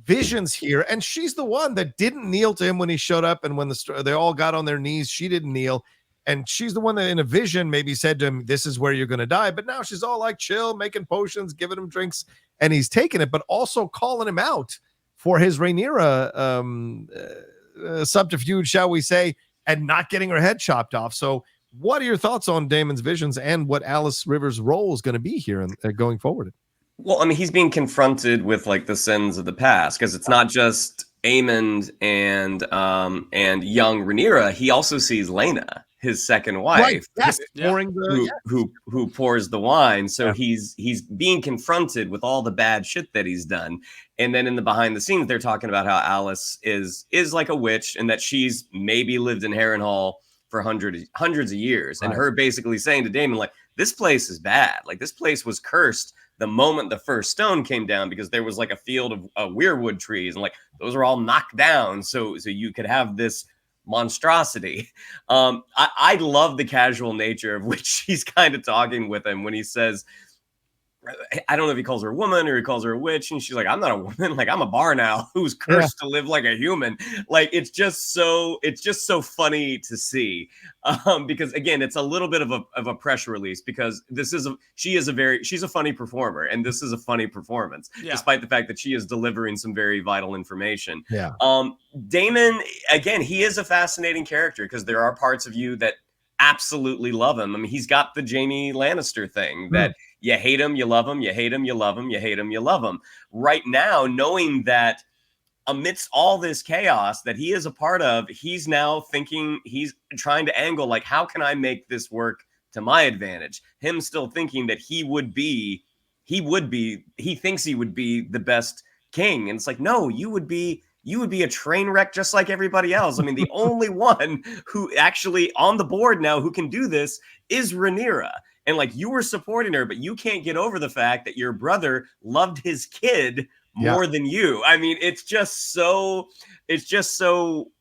visions here, and she's the one that didn't kneel to him when he showed up, and when they all got on their knees, she didn't kneel. And she's the one that in a vision maybe said to him, this is where you're going to die. But now she's all like chill, making potions, giving him drinks, and he's taking it, but also calling him out for his Rhaenyra subterfuge, shall we say, and not getting her head chopped off. So what are your thoughts on Daemon's visions and what Alice Rivers' role is going to be here going forward?
Well, I mean, he's being confronted with like the sins of the past, because it's not just Aemond and young Rhaenyra. He also sees Laena, his second wife,
right. Yes.
who pours the wine. So he's being confronted with all the bad shit that he's done. And then in the behind the scenes, they're talking about how Alice is like a witch and that she's maybe lived in Harrenhal for hundreds of years. Right. And her basically saying to Daemon, like, this place is bad. Like, this place was cursed the moment the first stone came down, because there was like a field of weirwood trees and like those are all knocked down. So you could have this monstrosity. I love the casual nature of which he's kind of talking with him when he says, I don't know if he calls her a woman or he calls her a witch, and she's like, I'm not a woman, like I'm a barn owl who's cursed to live like a human. Like it's just so funny to see, because again, it's a little bit of a pressure release, because she's a funny performer, and this is a funny performance, despite the fact that she is delivering some very vital information. Daemon, again, he is a fascinating character because there are parts of you that absolutely love him. I mean, he's got the Jaime Lannister thing that you hate him, you love him, you hate him, you love him, you hate him, you love him. Right now, knowing that amidst all this chaos that he is a part of, he's now thinking, he's trying to angle, like, how can I make this work to my advantage? Him still thinking that he thinks he would be the best king. And it's like, no, you would be a train wreck just like everybody else. I mean, the only one who actually on the board now who can do this is Rhaenyra. and like you were supporting her, but you can't get over the fact that your brother loved his kid more than you. I mean, it's just so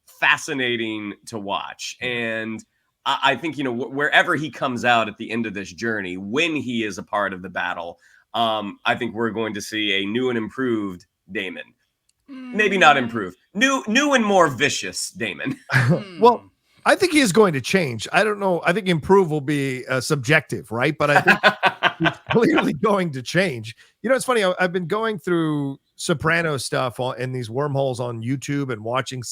fascinating to watch. And I think, wherever he comes out at the end of this journey, when he is a part of the battle, I think we're going to see a new and improved Daemon. Maybe not improved. New and more vicious Daemon.
Well, I think he is going to change. I don't know. I think improve will be subjective, right? But I think he's clearly going to change. It's funny. I've been going through Soprano stuff in these wormholes on YouTube and watching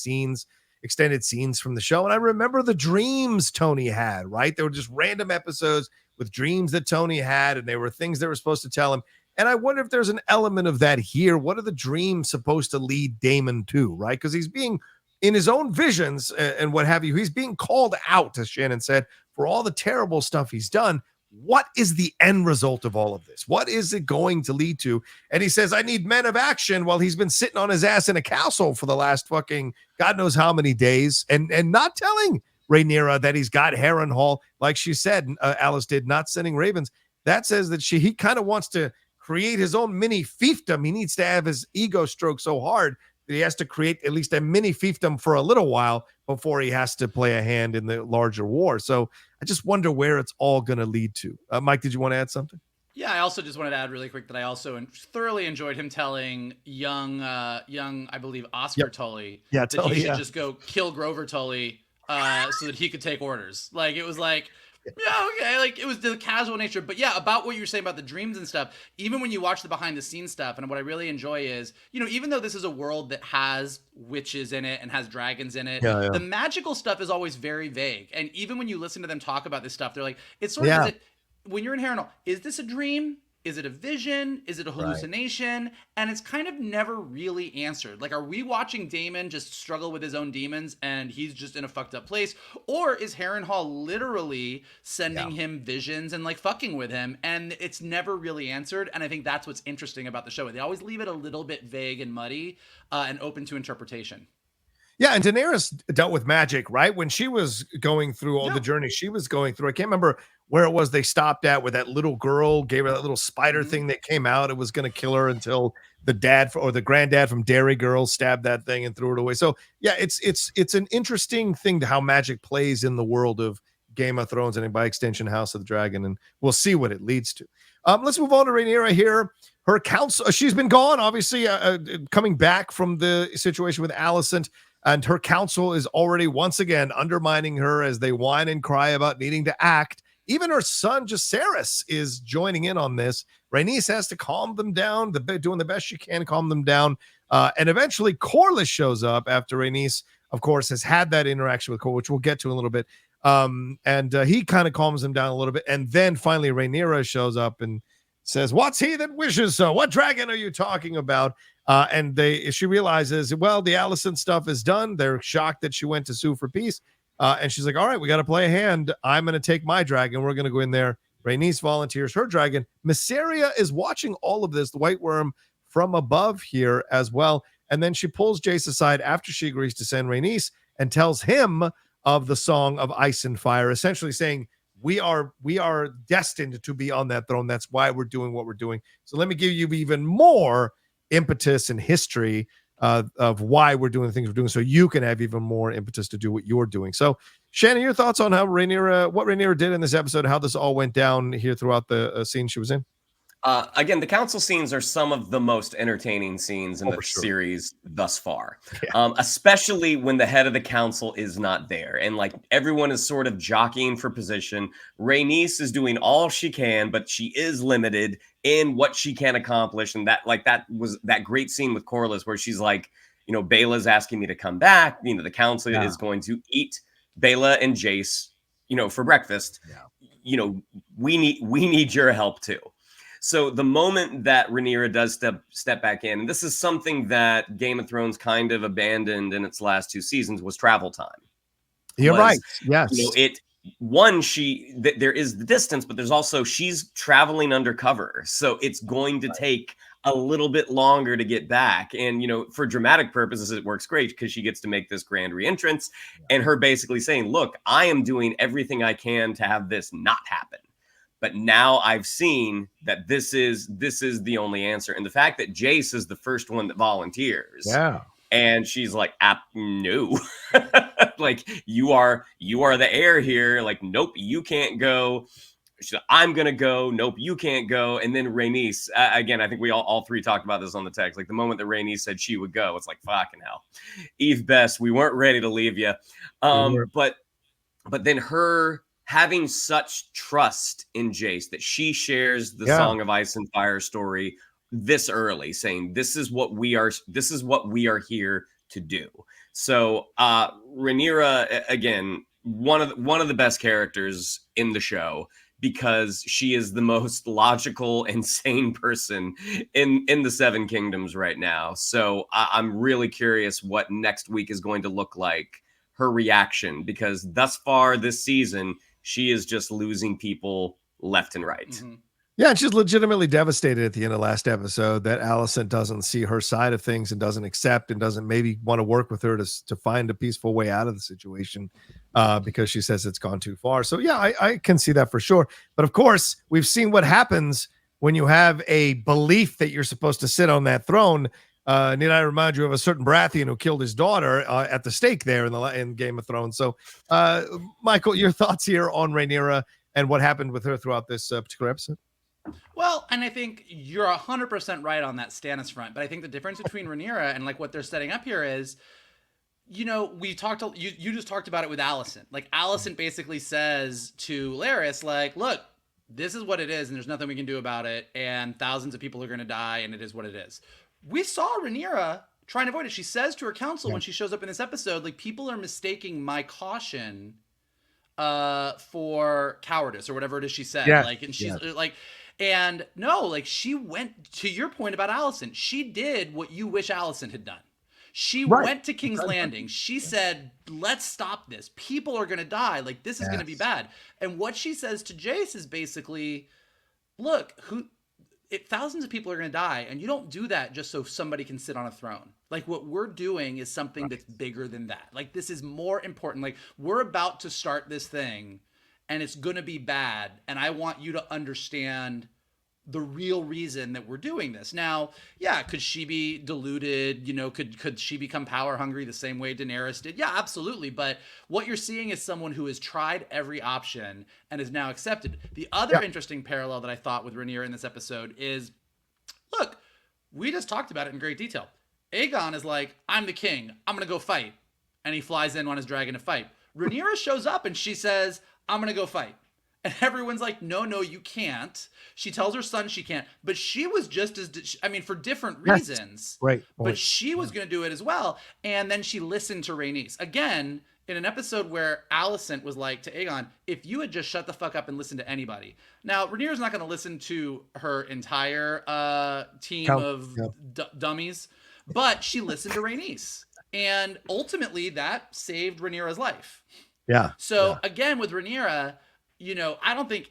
extended scenes from the show. And I remember the dreams Tony had, right? They were just random episodes with dreams that Tony had, and they were things they were supposed to tell him. And I wonder if there's an element of that here. What are the dreams supposed to lead Daemon to, right? Because he's being, in his own visions and what have you, he's being called out, as Shannon said, for all the terrible stuff he's done. What is the end result of all of this? What is it going to lead to? And he says, I need men of action, while he's been sitting on his ass in a castle for the last fucking God knows how many days, and not telling Rhaenyra that he's got Harenhal, like she said, Alice did, not sending ravens. That says that he kind of wants to create his own mini fiefdom. He needs to have his ego stroke so hard that he has to create at least a mini fiefdom for a little while before he has to play a hand in the larger war. So I just wonder where it's all going to lead to. Mike, did you want to add something?
Yeah, I also just wanted to add really quick that I also thoroughly enjoyed him telling young, I believe, Oscar Tully that he should just go kill Grover Tully so that he could take orders. Like, it was like, yeah, okay. Like, it was the casual nature. But yeah, about what you were saying about the dreams and stuff, even when you watch the behind the scenes stuff, and what I really enjoy is, even though this is a world that has witches in it and has dragons in it, the magical stuff is always very vague. And even when you listen to them talk about this stuff, they're like, it's sort of, when you're in Harenhal, is this a dream? Is it a vision? Is it a hallucination? Right. And it's kind of never really answered. Like, are we watching Daemon just struggle with his own demons and he's just in a fucked up place? Or is Harenhal literally sending him visions and like fucking with him? And it's never really answered. And I think that's what's interesting about the show. They always leave it a little bit vague and muddy and open to interpretation.
Yeah, and Daenerys dealt with magic, right? When she was going through all the journey she was going through, I can't remember where it was they stopped at, where that little girl gave her that little spider thing that came out. It was going to kill her until the dad or the granddad from Dairy Girl stabbed that thing and threw it away. So yeah, it's an interesting thing to how magic plays in the world of Game of Thrones and by extension House of the Dragon, and we'll see what it leads to. Let's move on to Rhaenyra here. Her counsel, she's been gone, obviously, coming back from the situation with Alicent. And her counsel is already once again undermining her as they whine and cry about needing to act. Even her son, Jacaerys, is joining in on this. Rhaenys has to calm them down, doing the best she can, calm them down. And eventually Corlys shows up after Rhaenys, of course, has had that interaction with Corlys, which we'll get to in a little bit. And he kind of calms them down a little bit. And then finally Rhaenyra shows up and says, "What's he that wishes so? What dragon are you talking about?" And she realizes, well, the Alicent stuff is done. They're shocked that she went to sue for peace. And she's like, all right, we got to play a hand. I'm going to take my dragon. We're going to go in there. Rhaenys volunteers her dragon. Mysaria is watching all of this, the White Worm, from above here as well. And then she pulls Jace aside after she agrees to send Rhaenys and tells him of the Song of Ice and Fire, essentially saying, we are destined to be on that throne. That's why we're doing what we're doing. So let me give you even more impetus and history of why we're doing the things we're doing, so you can have even more impetus to do what you're doing. So, Shannon, your thoughts on how what Rhaenyra did in this episode, how this all went down here throughout the scene she was in?
Again, the council scenes are some of the most entertaining scenes in the series thus far, especially when the head of the council is not there and like everyone is sort of jockeying for position. Rhaenys is doing all she can, but she is limited in what she can accomplish. And that was that great scene with Corlys where she's like, Baela's asking me to come back. The council is going to eat Baela and Jace, for breakfast. Yeah. We need your help too. So the moment that Rhaenyra does step back in, and this is something that Game of Thrones kind of abandoned in its last 2 seasons, was travel time.
You're right. Yes.
There is the distance, but there's also she's traveling undercover. So it's going to take a little bit longer to get back. And, for dramatic purposes, it works great because she gets to make this grand reentrance and her basically saying, look, I am doing everything I can to have this not happen. But now I've seen that this is the only answer. And the fact that Jace is the first one that volunteers.
Yeah.
And she's like, no, like you are the heir here. Like, nope, you can't go. She's like, I'm going to go. Nope, you can't go. And then Rhaenys, again, I think we all three talked about this on the text. Like the moment that Rhaenys said she would go, it's like, fucking hell. Eve Best, we weren't ready to leave you. But then her having such trust in Jace that she shares the Song of Ice and Fire story this early, saying this is what we are here to do. So Rhaenyra, again, one of the best characters in the show, because she is the most logical and sane person in the Seven Kingdoms right now. So I'm really curious what next week is going to look like, her reaction, because thus far this season she is just losing people left and right.
Mm-hmm.
Yeah, and she's legitimately devastated at the end of last episode that Alicent doesn't see her side of things and doesn't accept and doesn't maybe want to work with her to find a peaceful way out of the situation because she says it's gone too far. So yeah, I can see that for sure. But of course, we've seen what happens when you have a belief that you're supposed to sit on that throne. Need I remind you of a certain Baratheon who killed his daughter at the stake there in Game of Thrones. So Michael, your thoughts here on Rhaenyra and what happened with her throughout this particular episode?
Well, and I think you're 100% right on that Stannis front, but I think the difference between Rhaenyra and like what they're setting up here is, you just talked about it with Alicent. Like Alicent basically says to Larys, like, look, this is what it is and there's nothing we can do about it, and thousands of people are going to die and it is what it is. We saw Rhaenyra trying to avoid it. She says to her council when she shows up in this episode, like, people are mistaking my caution for cowardice or whatever it is she said. Like, and she's like, and no, like she went, to your point about Alicent, she did what you wish Alicent had done. She went to King's Landing. She said, let's stop this. People are going to die. Like, this is going to be bad. And what she says to Jace is basically, look, thousands of people are going to die, and you don't do that just so somebody can sit on a throne. Like, what we're doing is something that's bigger than that. Like, this is more important. Like, we're about to start this thing, and it's going to be bad, and I want you to understand the real reason that we're doing this. Now, yeah, could she be deluded? You know, could she become power hungry the same way Daenerys did? Yeah, absolutely. But what you're seeing is someone who has tried every option and is now accepted. The other interesting parallel that I thought with Rhaenyra in this episode is, look, we just talked about it in great detail. Aegon is like, I'm the king, I'm going to go fight. And he flies in on his dragon to fight. Rhaenyra shows up and she says, I'm going to go fight. And everyone's like, no, you can't. She tells her son she can't. But she was just as, for different reasons.
Right.
But she was going to do it as well. And then she listened to Rhaenys. Again, in an episode where Alicent was like to Aegon, if you had just shut the fuck up and listened to anybody. Now, Rhaenyra's not going to listen to her entire team of dummies. But she listened to Rhaenys. And ultimately, that saved Rhaenyra's life.
Yeah.
So, again, with Rhaenyra, I don't think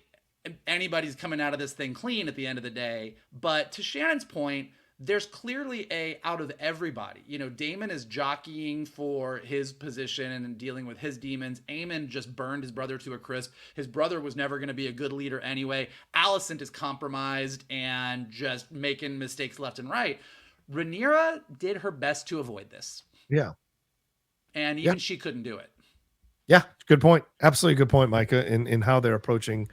anybody's coming out of this thing clean at the end of the day. But to Shannon's point, there's clearly out of everybody. Daemon is jockeying for his position and dealing with his demons. Aemon just burned his brother to a crisp. His brother was never going to be a good leader anyway. Alicent is compromised and just making mistakes left and right. Rhaenyra did her best to avoid this.
Yeah.
And even she couldn't do it.
Yeah, good point. Absolutely good point, Micah, in how they're approaching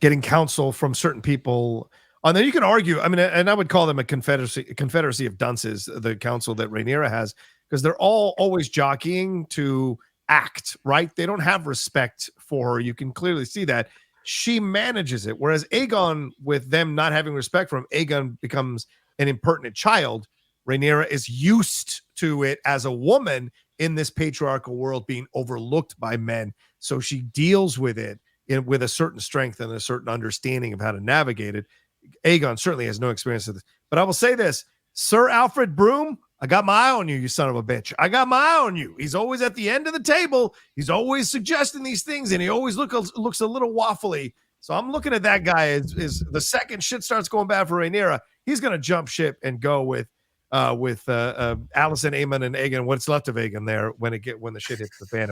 getting counsel from certain people. And then you can argue, and I would call them a confederacy of dunces, the council that Rhaenyra has, because they're all always jockeying to act, right? They don't have respect for her. You can clearly see that. She manages it. Whereas Aegon, with them not having respect for him, Aegon becomes an impertinent child. Rhaenyra is used to it as a woman in this patriarchal world being overlooked by men. So she deals with it with a certain strength and a certain understanding of how to navigate it. Aegon certainly has no experience of this. But I will say this, Sir Alfred Broom, I got my eye on you, you son of a bitch. I got my eye on you. He's always at the end of the table. He's always suggesting these things, and he always looks a little waffly. So I'm looking at that guy as the second shit starts going bad for Rhaenyra, he's going to jump ship and go with Alicent, Aemon, and Aegon. What's left of Aegon there when the shit hits the fan?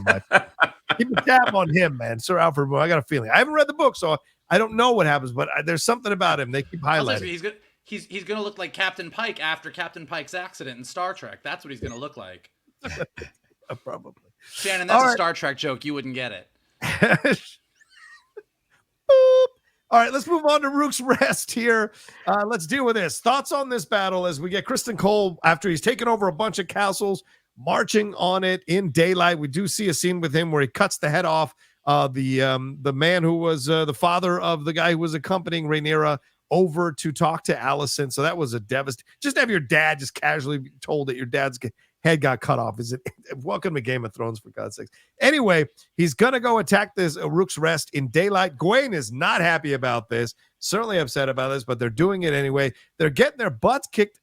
keep a tab on him, man. Sir Alfred Moon. I got a feeling. I haven't read the book, so I don't know what happens, but there's something about him. They keep highlighting.
He's gonna look like Captain Pike after Captain Pike's accident in Star Trek. That's what he's gonna look like.
Probably.
Shannon, that's a Star Trek joke. You wouldn't get it.
All right, let's move on to Rook's Rest here. Let's deal with this. Thoughts on this battle as we get Criston Cole after he's taken over a bunch of castles, marching on it in daylight. We do see a scene with him where he cuts the head off the man who was the father of the guy who was accompanying Rhaenyra over to talk to Alicent. So that was a devastating. Just to have your dad just casually be told that your dad's head got cut off. Is it? Welcome to Game of Thrones, for God's sakes. Anyway, he's gonna go attack this Rook's Rest in daylight. Gawain is not happy about this, certainly upset about this, but they're doing it anyway. They're getting their butts kicked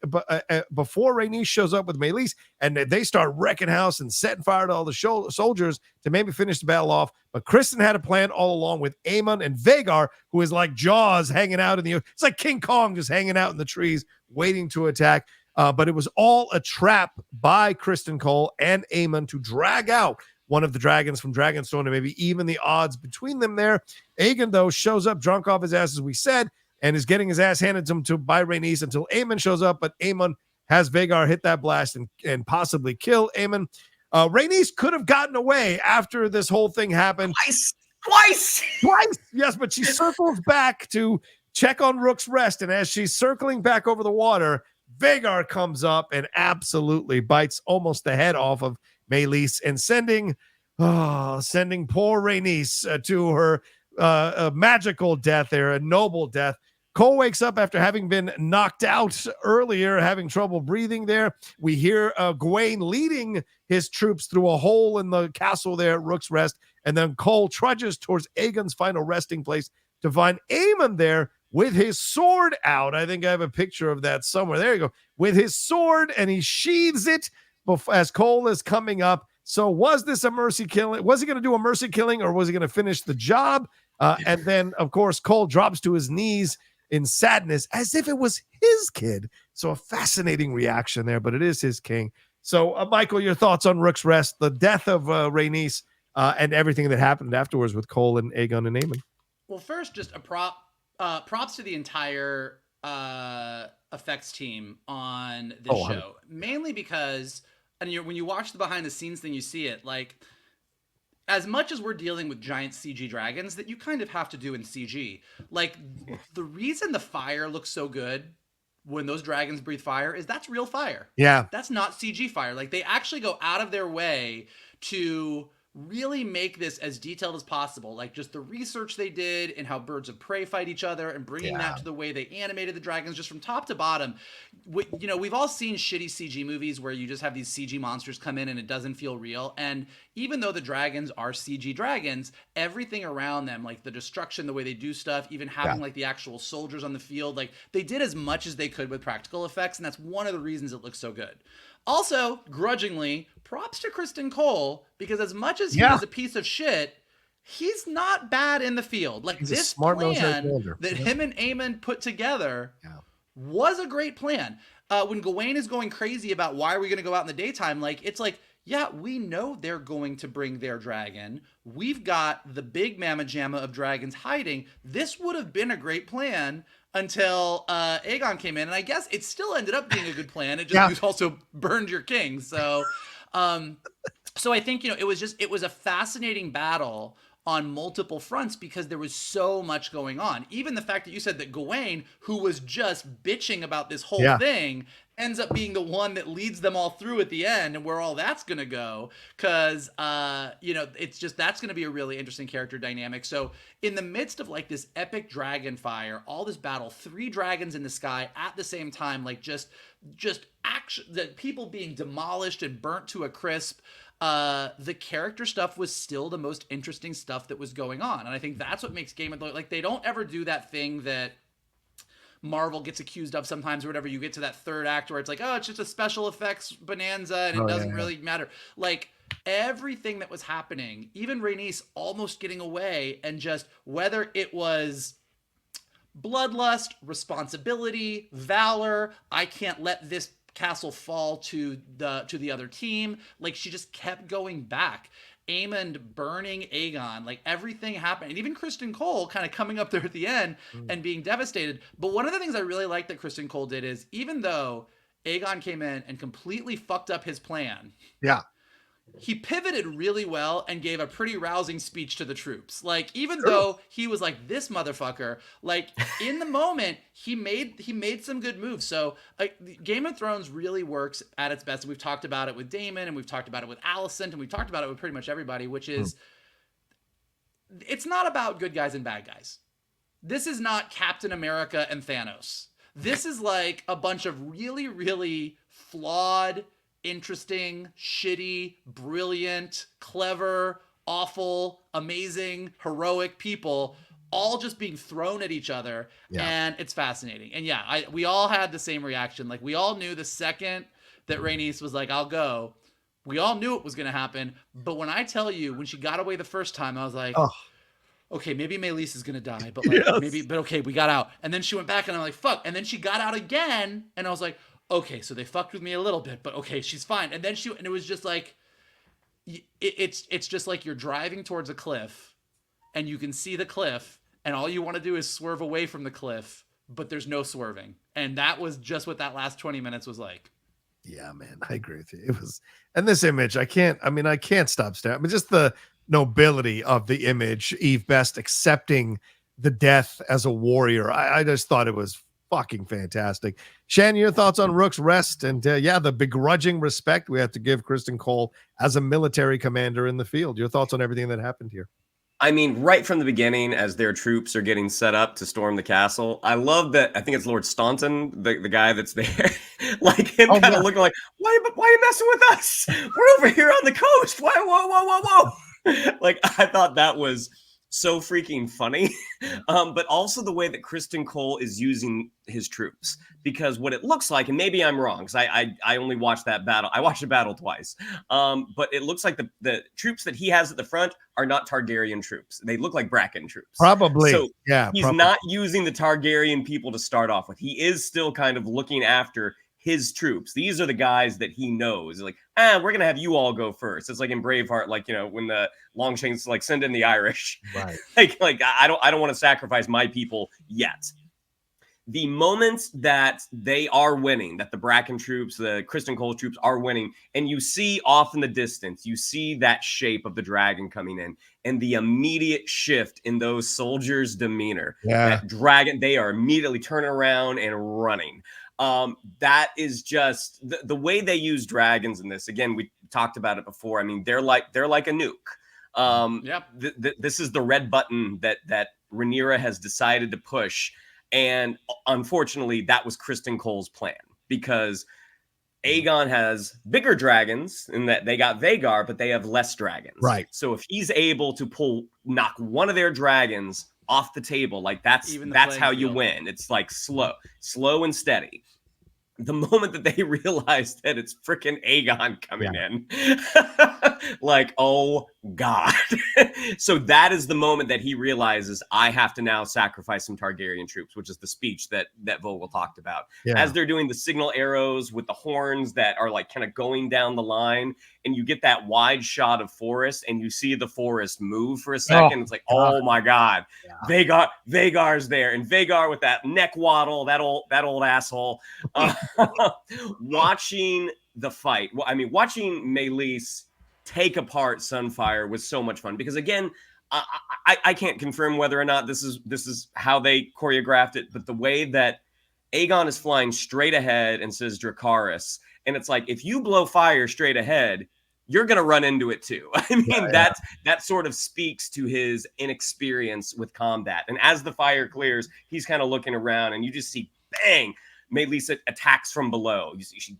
before Rhaenys shows up with Meleys, and they start wrecking house and setting fire to all the soldiers to maybe finish the battle off. But Criston had a plan all along with Aemon and Vhagar, who is like Jaws hanging out in the. It's like King Kong just hanging out in the trees, waiting to attack. But it was all a trap by Criston Cole and Aemon to drag out one of the dragons from Dragonstone and maybe even the odds between them there. Aegon, though, shows up drunk off his ass, as we said, and is getting his ass handed to him by Rhaenys until Aemon shows up. But Aemon has Vhagar hit that blast and possibly kill Aemon. Rhaenys could have gotten away after this whole thing happened.
Twice.
Yes, but she circles back to check on Rook's Rest. And as she's circling back over the water, Vhagar comes up and absolutely bites almost the head off of Meleys and sending poor Rhaenys to her a magical death there, a noble death. Cole wakes up after having been knocked out earlier, having trouble breathing there. We hear Gawain leading his troops through a hole in the castle there at Rook's Rest, and then Cole trudges towards Aegon's final resting place to find Aemon there with his sword out. I think I have a picture of that somewhere. There you go. With his sword, and he sheathes it as Cole is coming up. So was this a mercy killing? Was he going to do a mercy killing, or was he going to finish the job? And then, of course, Cole drops to his knees in sadness as if it was his kid. So a fascinating reaction there, but it is his king. So, Michael, your thoughts on Rook's Rest, the death of Rhaenys, and everything that happened afterwards with Cole and Aegon and Aemon?
Well, first, just a props to the entire effects team on this show, mainly because, and when you watch the behind the scenes thing, you see it, like, as much as we're dealing with giant CG dragons that you kind of have to do in CG, like, the reason the fire looks so good when those dragons breathe fire is that's real fire.
Yeah.
That's not CG fire. Like, they actually go out of their way to really make this as detailed as possible. Like, just the research they did and how birds of prey fight each other and bringing that to the way they animated the dragons just from top to bottom. We've all seen shitty CG movies where you just have these CG monsters come in and it doesn't feel real. And even though the dragons are CG dragons, everything around them, like the destruction, the way they do stuff, even having like the actual soldiers on the field, like they did as much as they could with practical effects. And that's one of the reasons it looks so good. Also, grudgingly, props to Criston Cole, because as much as he is a piece of shit, he's not bad in the field. Like, he's this plan that him and Aemon put together was a great plan. When Gawain is going crazy about why are we going to go out in the daytime, like, it's like, yeah, we know they're going to bring their dragon. We've got the big mamma jamma of dragons hiding. This would have been a great plan until Aegon came in, and I guess it still ended up being a good plan. It just also burned your king. So, so I think, it was a fascinating battle on multiple fronts because there was so much going on. Even the fact that you said that Gawain, who was just bitching about this whole thing, ends up being the one that leads them all through at the end, and where all that's going to go. Because, it's just, that's going to be a really interesting character dynamic. So in the midst of like this epic dragon fire, all this battle, 3 dragons in the sky at the same time, like just action, the people being demolished and burnt to a crisp. The character stuff was still the most interesting stuff that was going on. And I think that's what makes Game of Thrones, like, they don't ever do that thing that Marvel gets accused of sometimes or whatever. You get to that third act where it's like, oh, it's just a special effects bonanza and it doesn't really matter. Like, everything that was happening, even Rhaenys almost getting away, and just whether it was bloodlust, responsibility, valor, I can't let this castle fall to the other team, like, she just kept going back. Aemond burning Aegon, like everything happened, and even Criston Cole kind of coming up there at the end and being devastated. But one of the things I really like that Criston Cole did is, even though Aegon came in and completely fucked up his plan,
Yeah.
he pivoted really well and gave a pretty rousing speech to the troops. Like, even though he was like, this motherfucker, like in the moment, he made some good moves. So Game of Thrones really works at its best. And we've talked about it with Daemon, and we've talked about it with Alicent, and we've talked about it with pretty much everybody, which is, it's not about good guys and bad guys. This is not Captain America and Thanos. This is like a bunch of really, really flawed, interesting, shitty, brilliant, clever, awful, amazing, heroic people all just being thrown at each other. And it's fascinating. And we all had the same reaction. Like, we all knew the second that Rhaenys was like, I'll go, we all knew it was going to happen. But when I tell you, when she got away the first time, I was like, okay, maybe Meleys is going to die, but like but okay, we got out. And then she went back and I'm like, fuck. And then she got out again. And I was like, okay, so they fucked with me a little bit, but okay, she's fine. And then and it was just like, it's just like you're driving towards a cliff and you can see the cliff and all you want to do is swerve away from the cliff, but there's no swerving. And that was just what that last 20 minutes was like.
Yeah, man, I agree with you. It was, and this image, I can't stop staring. I mean, just the nobility of the image, Eve Best accepting the death as a warrior. I just thought it was fucking fantastic. Shan, your thoughts on Rook's rest and the begrudging respect we have to give Criston Cole as a military commander in the field. Your thoughts on everything that happened here?
I mean, right from the beginning, as their troops are getting set up to storm the castle, I love that. I think it's Lord Staunton, the guy that's there, like him kind of looking like, why are you messing with us? We're over here on the coast. Whoa. Like, I thought that was so freaking funny, but also the way that Criston Cole is using his troops, because what it looks like, and maybe I'm wrong, because I only watched that battle. I watched the battle twice, but it looks like the troops that he has at the front are not Targaryen troops. They look like Bracken troops.
Probably.
So he's not using the Targaryen people to start off with. He is still kind of looking after his troops. These are the guys that he knows. Like, we're gonna have you all go first. It's like in Braveheart, like, when the Longshanks like send in the Irish.
Right.
like I don't want to sacrifice my people yet. The moment that they are winning, that the Bracken troops, the Criston Cole troops are winning, and you see off in the distance, you see that shape of the dragon coming in, and the immediate shift in those soldiers' demeanor. That dragon, they are immediately turning around and running. That is just the way they use dragons in this. Again, we talked about it before. I mean, they're like a nuke. This is the red button that Rhaenyra has decided to push. And unfortunately, that was Criston Cole's plan, because Aegon has bigger dragons in that they got Vhagar, but they have less dragons.
Right.
So if he's able to knock one of their dragons off the table, like that's how you win. It's like slow and steady. The moment that they realize that it's freaking Aegon coming in, like, oh God. So that is the moment that he realizes, I have to now sacrifice some Targaryen troops, which is the speech that Vogel talked about. As they're doing the signal arrows with the horns that are like kind of going down the line, and you get that wide shot of forest and you see the forest move for a second. It's like, oh my God, Vhagar's there. And Vhagar with that neck waddle, that old asshole, watching the fight. Well, I mean, watching Meleys take apart Sunfire was so much fun, because again, I can't confirm whether or not this is how they choreographed it, but the way that Aegon is flying straight ahead and says Dracarys, and it's like, if you blow fire straight ahead, you're going to run into it too. I mean, that sort of speaks to his inexperience with combat. And as the fire clears, he's kind of looking around, and you just see, bang, Meleys attacks from below. You see she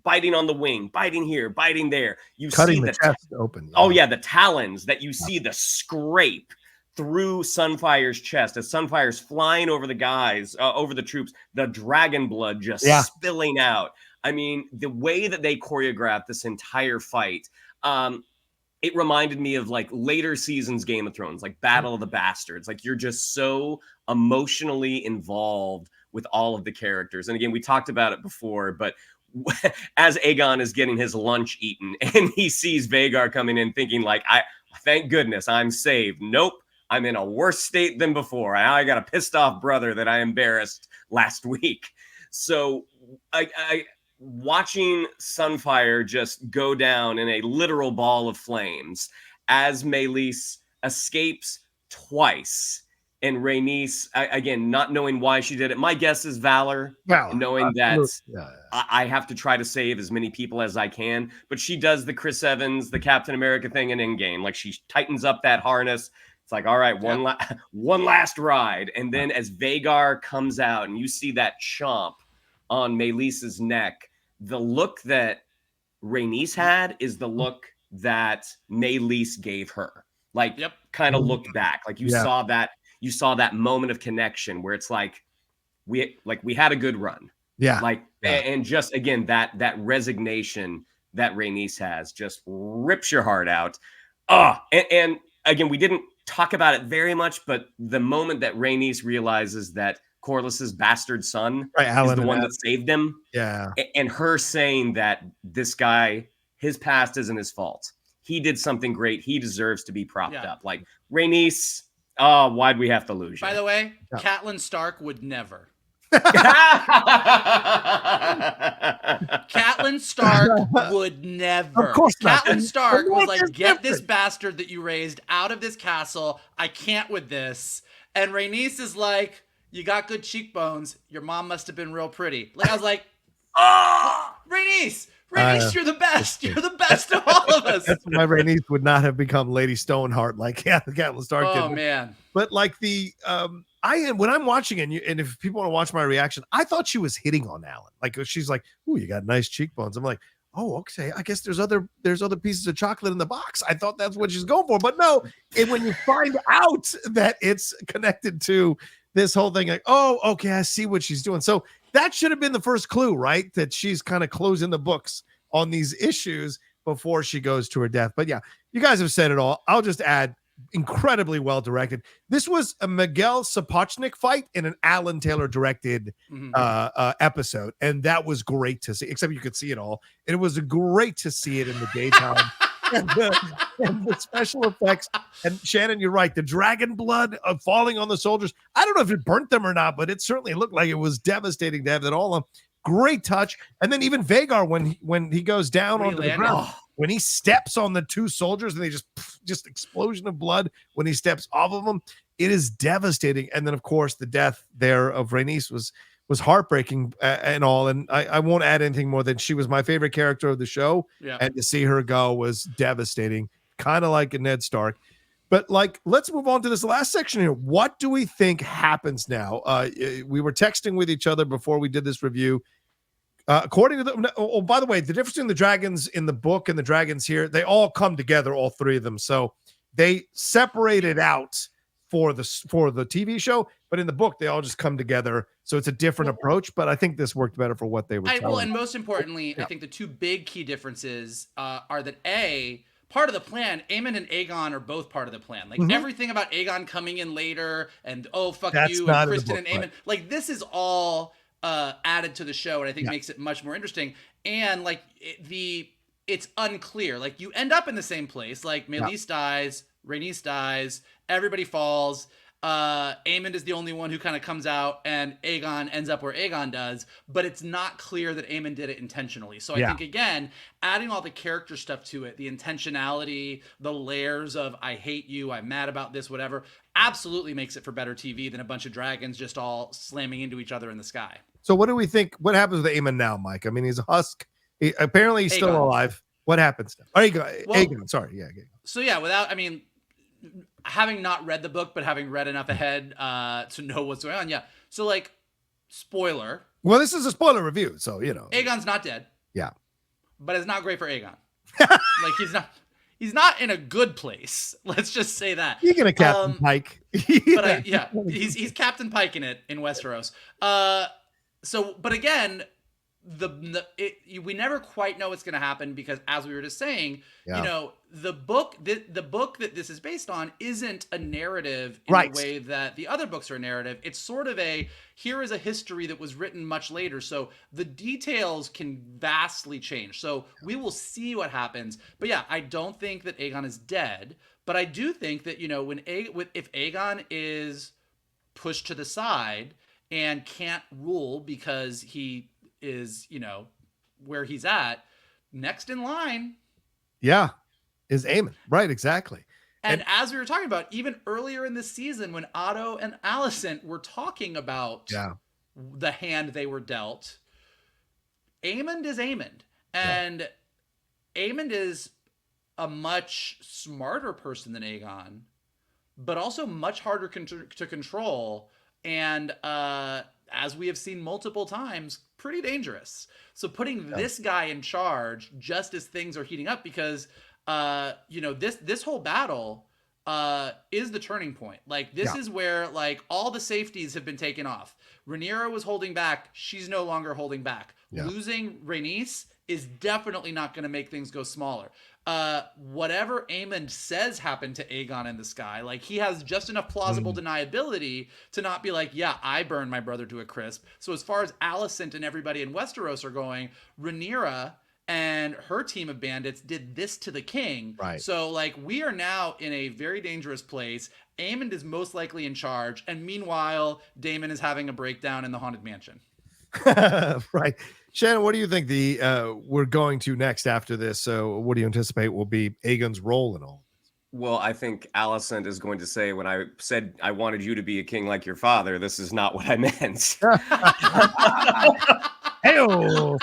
biting on the wing, biting here, biting there. You
cutting
see
the chest open.
Oh yeah, the talons that you see, the scrape through Sunfire's chest as Sunfire's flying over the guys, over the troops, the dragon blood just spilling out. I mean, the way that they choreographed this entire fight, it reminded me of like later seasons Game of Thrones, like Battle of the Bastards. Like, you're just so emotionally involved with all of the characters. And again, we talked about it before, but as Aegon is getting his lunch eaten and he sees Vhagar coming in thinking like, thank goodness I'm saved. Nope. I'm in a worse state than before. I got a pissed off brother that I embarrassed last week. So I watching Sunfire just go down in a literal ball of flames as Meleys escapes twice. And Rhaenys, again, not knowing why she did it. My guess is valor, knowing that I have to try to save as many people as I can. But she does the Chris Evans, the Captain America thing in Endgame. Like, she tightens up that harness. It's like, all right, one last ride. And then as Vhagar comes out and you see that chomp on Meleys's neck, the look that Rhaenys had is the look that Meleys gave her. Like, kind of looked back. Like, you saw that. You saw that moment of connection where it's like we had a good run. And just again that resignation that Rhaenys has just rips your heart out. And again, we didn't talk about it very much, but the moment that Rhaenys realizes that Corlys's bastard son is the one that saved him. And her saying that this guy, his past isn't his fault. He did something great. He deserves to be propped up. Like, Rhaenys, oh, why'd we have to lose you?
By the way, Catelyn Stark would never. Catelyn Stark would never.
Of course not.
Catelyn Stark was like, get this bastard that you raised out of this castle. I can't with this. And Rhaenys is like, you got good cheekbones. Your mom must have been real pretty. Like, I was like, oh, Rhaenys, you're the best. You're the best of all of us.
That's why Rhaenys would not have become Lady Stoneheart like Catelyn Stark did.
Oh, man.
But like when I'm watching it, and if people want to watch my reaction, I thought she was hitting on Alan. Like, she's like, "Ooh, you got nice cheekbones." I'm like, "Oh, okay. I guess there's other pieces of chocolate in the box." I thought that's what she's going for, but no. And when you find out that it's connected to this whole thing, like, oh, okay, I see what she's doing. So that should have been the first clue, right? That she's kind of closing the books on these issues before she goes to her death. But yeah, you guys have said it all. I'll just add, incredibly well directed. This was a Miguel Sapochnik fight in an Alan Taylor directed episode, and that was great to see. Except you could see it all, and it was great to see it in the daytime. and the special effects. And Shannon, you're right. The dragon blood falling on the soldiers. I don't know if it burnt them or not, but it certainly looked like it was devastating to have that all. Great touch. And then even Vhagar, when he goes down onto the ground, when he steps on the two soldiers and they just explosion of blood when he steps off of them, it is devastating. And then, of course, the death there of Rhaenys was heartbreaking and all. And I won't add anything more than she was my favorite character of the show. Yeah. And to see her go was devastating, kind of like a Ned Stark. But let's move on to this last section here. What do we think happens now? We were texting with each other before we did this review. According to by the way, the difference between the dragons in the book and the dragons here, they all come together, all three of them. So they separated out for the TV show, but in the book, they all just come together. So it's a different approach, but I think this worked better for what they were telling.
Well, and most importantly, I think the two big key differences are that part of the plan, Aemon and Aegon are both part of the plan. Like everything about Aegon coming in later and that's you and Criston and Aemon, like this is all added to the show, and I think makes it much more interesting. And like it's unclear. Like you end up in the same place. Like Meleys dies, Rhaenys dies, everybody falls. Aemon is the only one who kind of comes out, and Aegon ends up where Aegon does, but it's not clear that Aemon did it intentionally. So I think, again, adding all the character stuff to it, the intentionality, the layers of I hate you, I'm mad about this, whatever, absolutely makes it for better TV than a bunch of dragons just all slamming into each other in the sky.
So what do we think? What happens with Aemon now, Mike? I mean, he's a husk. Apparently he's still alive. What happens now? Aegon, sorry. Yeah.
So having not read the book, but having read enough ahead to know what's going on. Yeah. So spoiler.
Well, this is a spoiler review, so
Aegon's not dead.
Yeah. But
it's not great for Aegon. He's not in a good place. Let's just say that.
You're gonna Captain Pike.
But he's Captain Pike in Westeros. But again, we never quite know what's going to happen because, as we were just saying,
Yeah.
the book that this is based on isn't a narrative in
Right.
the way that the other books are a narrative. It's sort of here is a history that was written much later, so the details can vastly change. So we will see what happens. But yeah, I don't think that Aegon is dead, but I do think that if Aegon is pushed to the side and can't rule because he is, where he's at, next in line.
Yeah. Is Aemon. Right, exactly.
And as we were talking about, even earlier in this season, when Otto and Alicent were talking about the hand they were dealt, Aemond is Aemond. And Aemond is a much smarter person than Aegon, but also much harder to control. And as we have seen multiple times, pretty dangerous. So putting this guy in charge just as things are heating up, because this whole battle is the turning point. Like, this is where, like, all the safeties have been taken off. Rhaenyra was holding back. She's no longer holding back. Losing Rhaenys is definitely not going to make things go smaller. Whatever Aemond says happened to Aegon in the sky, like, he has just enough plausible deniability to not be like, yeah, I burned my brother to a crisp. So as far as Alicent and everybody in Westeros are going, Rhaenyra and her team of bandits did this to the king.
Right.
So, like, we are now in a very dangerous place. Aemond is most likely in charge, and meanwhile, Daemon is having a breakdown in the Haunted Mansion.
Right. Shannon, what do you think we're going to next after this? So what do you anticipate will be Aegon's role in all?
Well, I think Alicent is going to say, when I said I wanted you to be a king like your father, this is not what I meant.
Hey-o.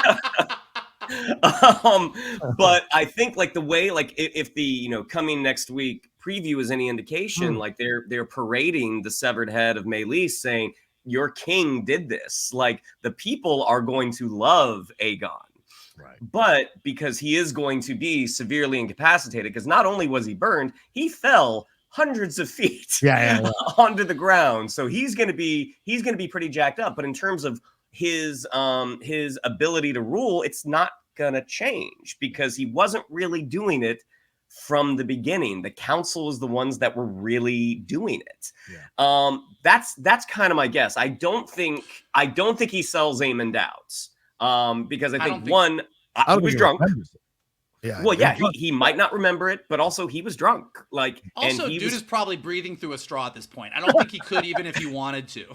But I think, like, the way, like, if the coming next week preview is any indication, like, they're parading the severed head of Meleys, saying your king did this. Like, the people are going to love Aegon.
Right.
But because he is going to be severely incapacitated, because not only was he burned, he fell hundreds of feet onto the ground. So he's going to be pretty jacked up. But in terms of his ability to rule, it's not going to change, because he wasn't really doing it from the beginning. The council was the ones that were really doing it. That's kind of my guess. I don't think he sells Aemond out, because I think he was drunk. He might not remember it, but also he was drunk. Like,
also,
and
dude is probably breathing through a straw at this point. I don't think he could, even if he wanted to.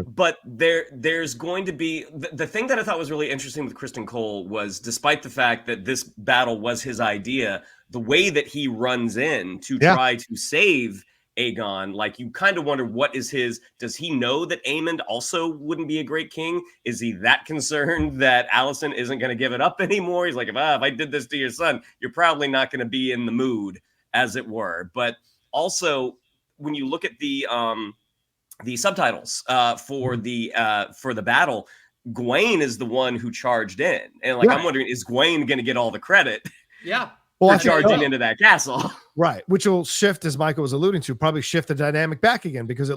But there's going to be the thing that I thought was really interesting with Criston Cole was, despite the fact that this battle was his idea, the way that he runs in to try to save Aegon, like, you kind of wonder, what is does he know that Aemond also wouldn't be a great king? Is he that concerned that Alicent isn't going to give it up anymore? He's like, if I did this to your son, you're probably not going to be in the mood, as it were. But also, when you look at the subtitles for the battle, Gwaine is the one who charged in, and I'm wondering, is Gwaine going to get all the credit?
Yeah.
For charging into that castle.
Right. Which will shift, as Michael was alluding to, probably shift the dynamic back again, because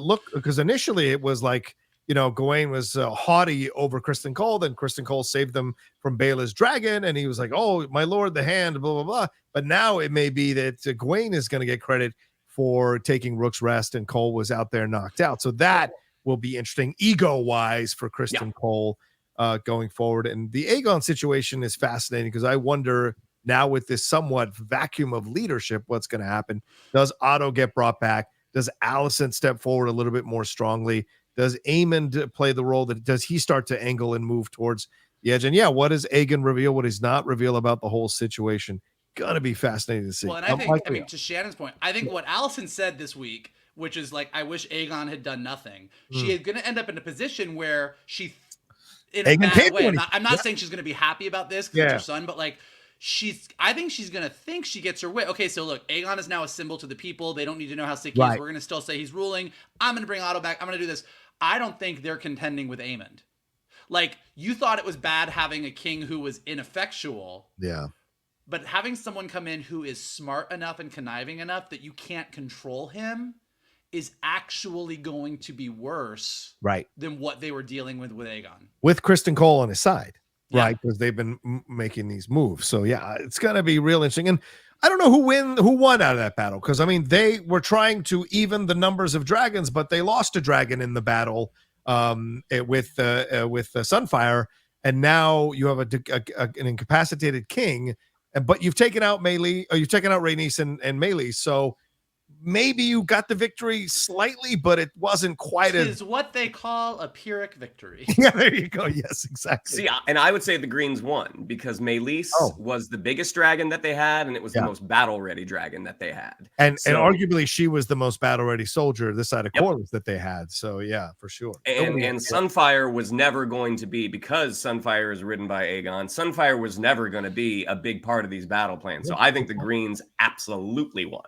initially it was like, Gwaine was haughty over Criston Cole. Then Criston Cole saved them from Baela's dragon, and he was like, oh, my lord, the hand, blah, blah, blah. But now it may be that Gwaine is going to get credit for taking Rook's Rest, and Cole was out there knocked out. So that will be interesting ego-wise for Criston Cole going forward. And the Aegon situation is fascinating, because I wonder, now with this somewhat vacuum of leadership, what's going to happen? Does Otto get brought back? Does Alicent step forward a little bit more strongly? Does Aemond play the role? Does he start to angle and move towards the edge? And what does Aegon reveal? What does not reveal about the whole situation? Gonna be fascinating to see.
Well, and I think, to Shannon's point, I think what Alicent said this week, which is like, I wish Aegon had done nothing. She is going to end up in a position where she, in a bad way, I'm not saying she's going to be happy about this because it's her son, but like, I think she's going to think she gets her way. Okay, so look, Aegon is now a symbol to the people. They don't need to know how sick he is. We're going to still say he's ruling. I'm going to bring Otto back. I'm going to do this. I don't think they're contending with Aemond. Like, you thought it was bad having a king who was ineffectual.
Yeah.
But having someone come in who is smart enough and conniving enough that you can't control him is actually going to be worse than what they were dealing with Aegon.
With Criston Cole on his side,
Yeah.
right? Because they've been making these moves. So yeah, it's going to be real interesting. And I don't know who won out of that battle, because I mean they were trying to even the numbers of dragons, but they lost a dragon in the battle with Sunfire, and now you have an incapacitated king, but you've taken out Rhaenys and Melee, so maybe you got the victory slightly, but it wasn't quite as...
Is what they call a Pyrrhic victory.
Yeah, there you go. Yes, exactly.
See, and I would say the Greens won because Melis was the biggest dragon that they had, and it was the most battle-ready dragon that they had.
And arguably, she was the most battle-ready soldier this side of Corlys that they had. So, yeah, for sure.
And Sunfire was never going to be, because Sunfire is ridden by Aegon, Sunfire was never going to be a big part of these battle plans. So I think the Greens absolutely won.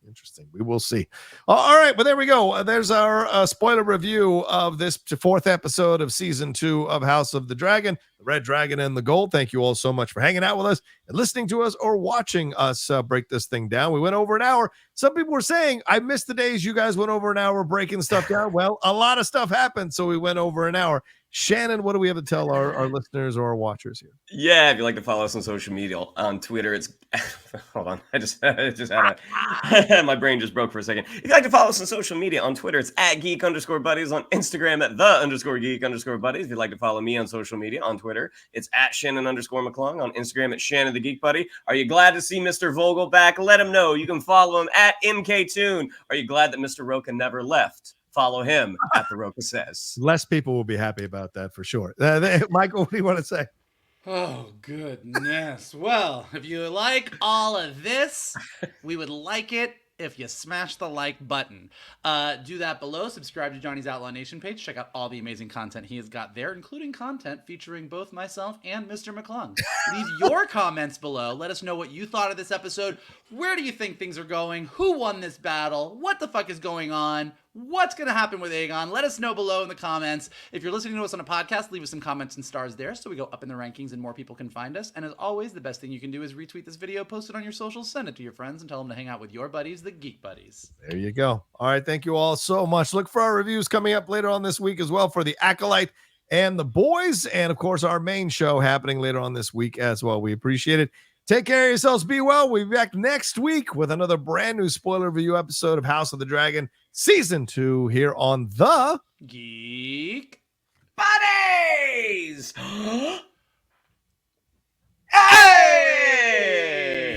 Interesting. We will see. All right. Well, there we go. There's our spoiler review of this 4th episode of season 2 of House of the Dragon, the Red Dragon and the Gold. Thank you all so much for hanging out with us and listening to us or watching us break this thing down. We went over an hour. Some people were saying, I missed the days you guys went over an hour breaking stuff down. Well, a lot of stuff happened, so we went over an hour. Shannon, what do we have to tell our listeners or our watchers here?
Yeah, if you'd like to follow us on social media, on Twitter, it's hold on, I just had my brain just broke for a second. If you'd like to follow us on social media, on Twitter, it's @geek_buddies, on Instagram at @the_geek_buddies. If you'd like to follow me on social media, on Twitter, it's @Shannon_McClung, on Instagram at Shannon the Geek Buddy. Are you glad to see Mr. Vogel back? Let him know. You can follow him at MKToon. Are you glad that Mr. Rocha never left? Follow him at The Rocha Says.
Less people will be happy about that for sure. Michael, what do you want to say?
Oh, goodness. Well, if you like all of this, we would like it if you smash the like button. Do that below. Subscribe to Johnny's Outlaw Nation page. Check out all the amazing content he has got there, including content featuring both myself and Mr. McClung. Leave your comments below. Let us know what you thought of this episode. Where do you think things are going? Who won this battle? What the fuck is going on? What's going to happen with Aegon? Let us know below in the comments. If you're listening to us on a podcast, leave us some comments and stars there so we go up in the rankings and more people can find us. And as always, the best thing you can do is retweet this video, post it on your socials, send it to your friends, and tell them to hang out with your buddies, the Geek Buddies.
There you go. All right. Thank you all so much. Look for our reviews coming up later on this week as well for The Acolyte and The Boys. And, of course, our main show happening later on this week as well. We appreciate it. Take care of yourselves. Be well. We'll be back next week with another brand new spoiler review episode of House of the Dragon Season 2 here on the
Geek
Buddies. Hey!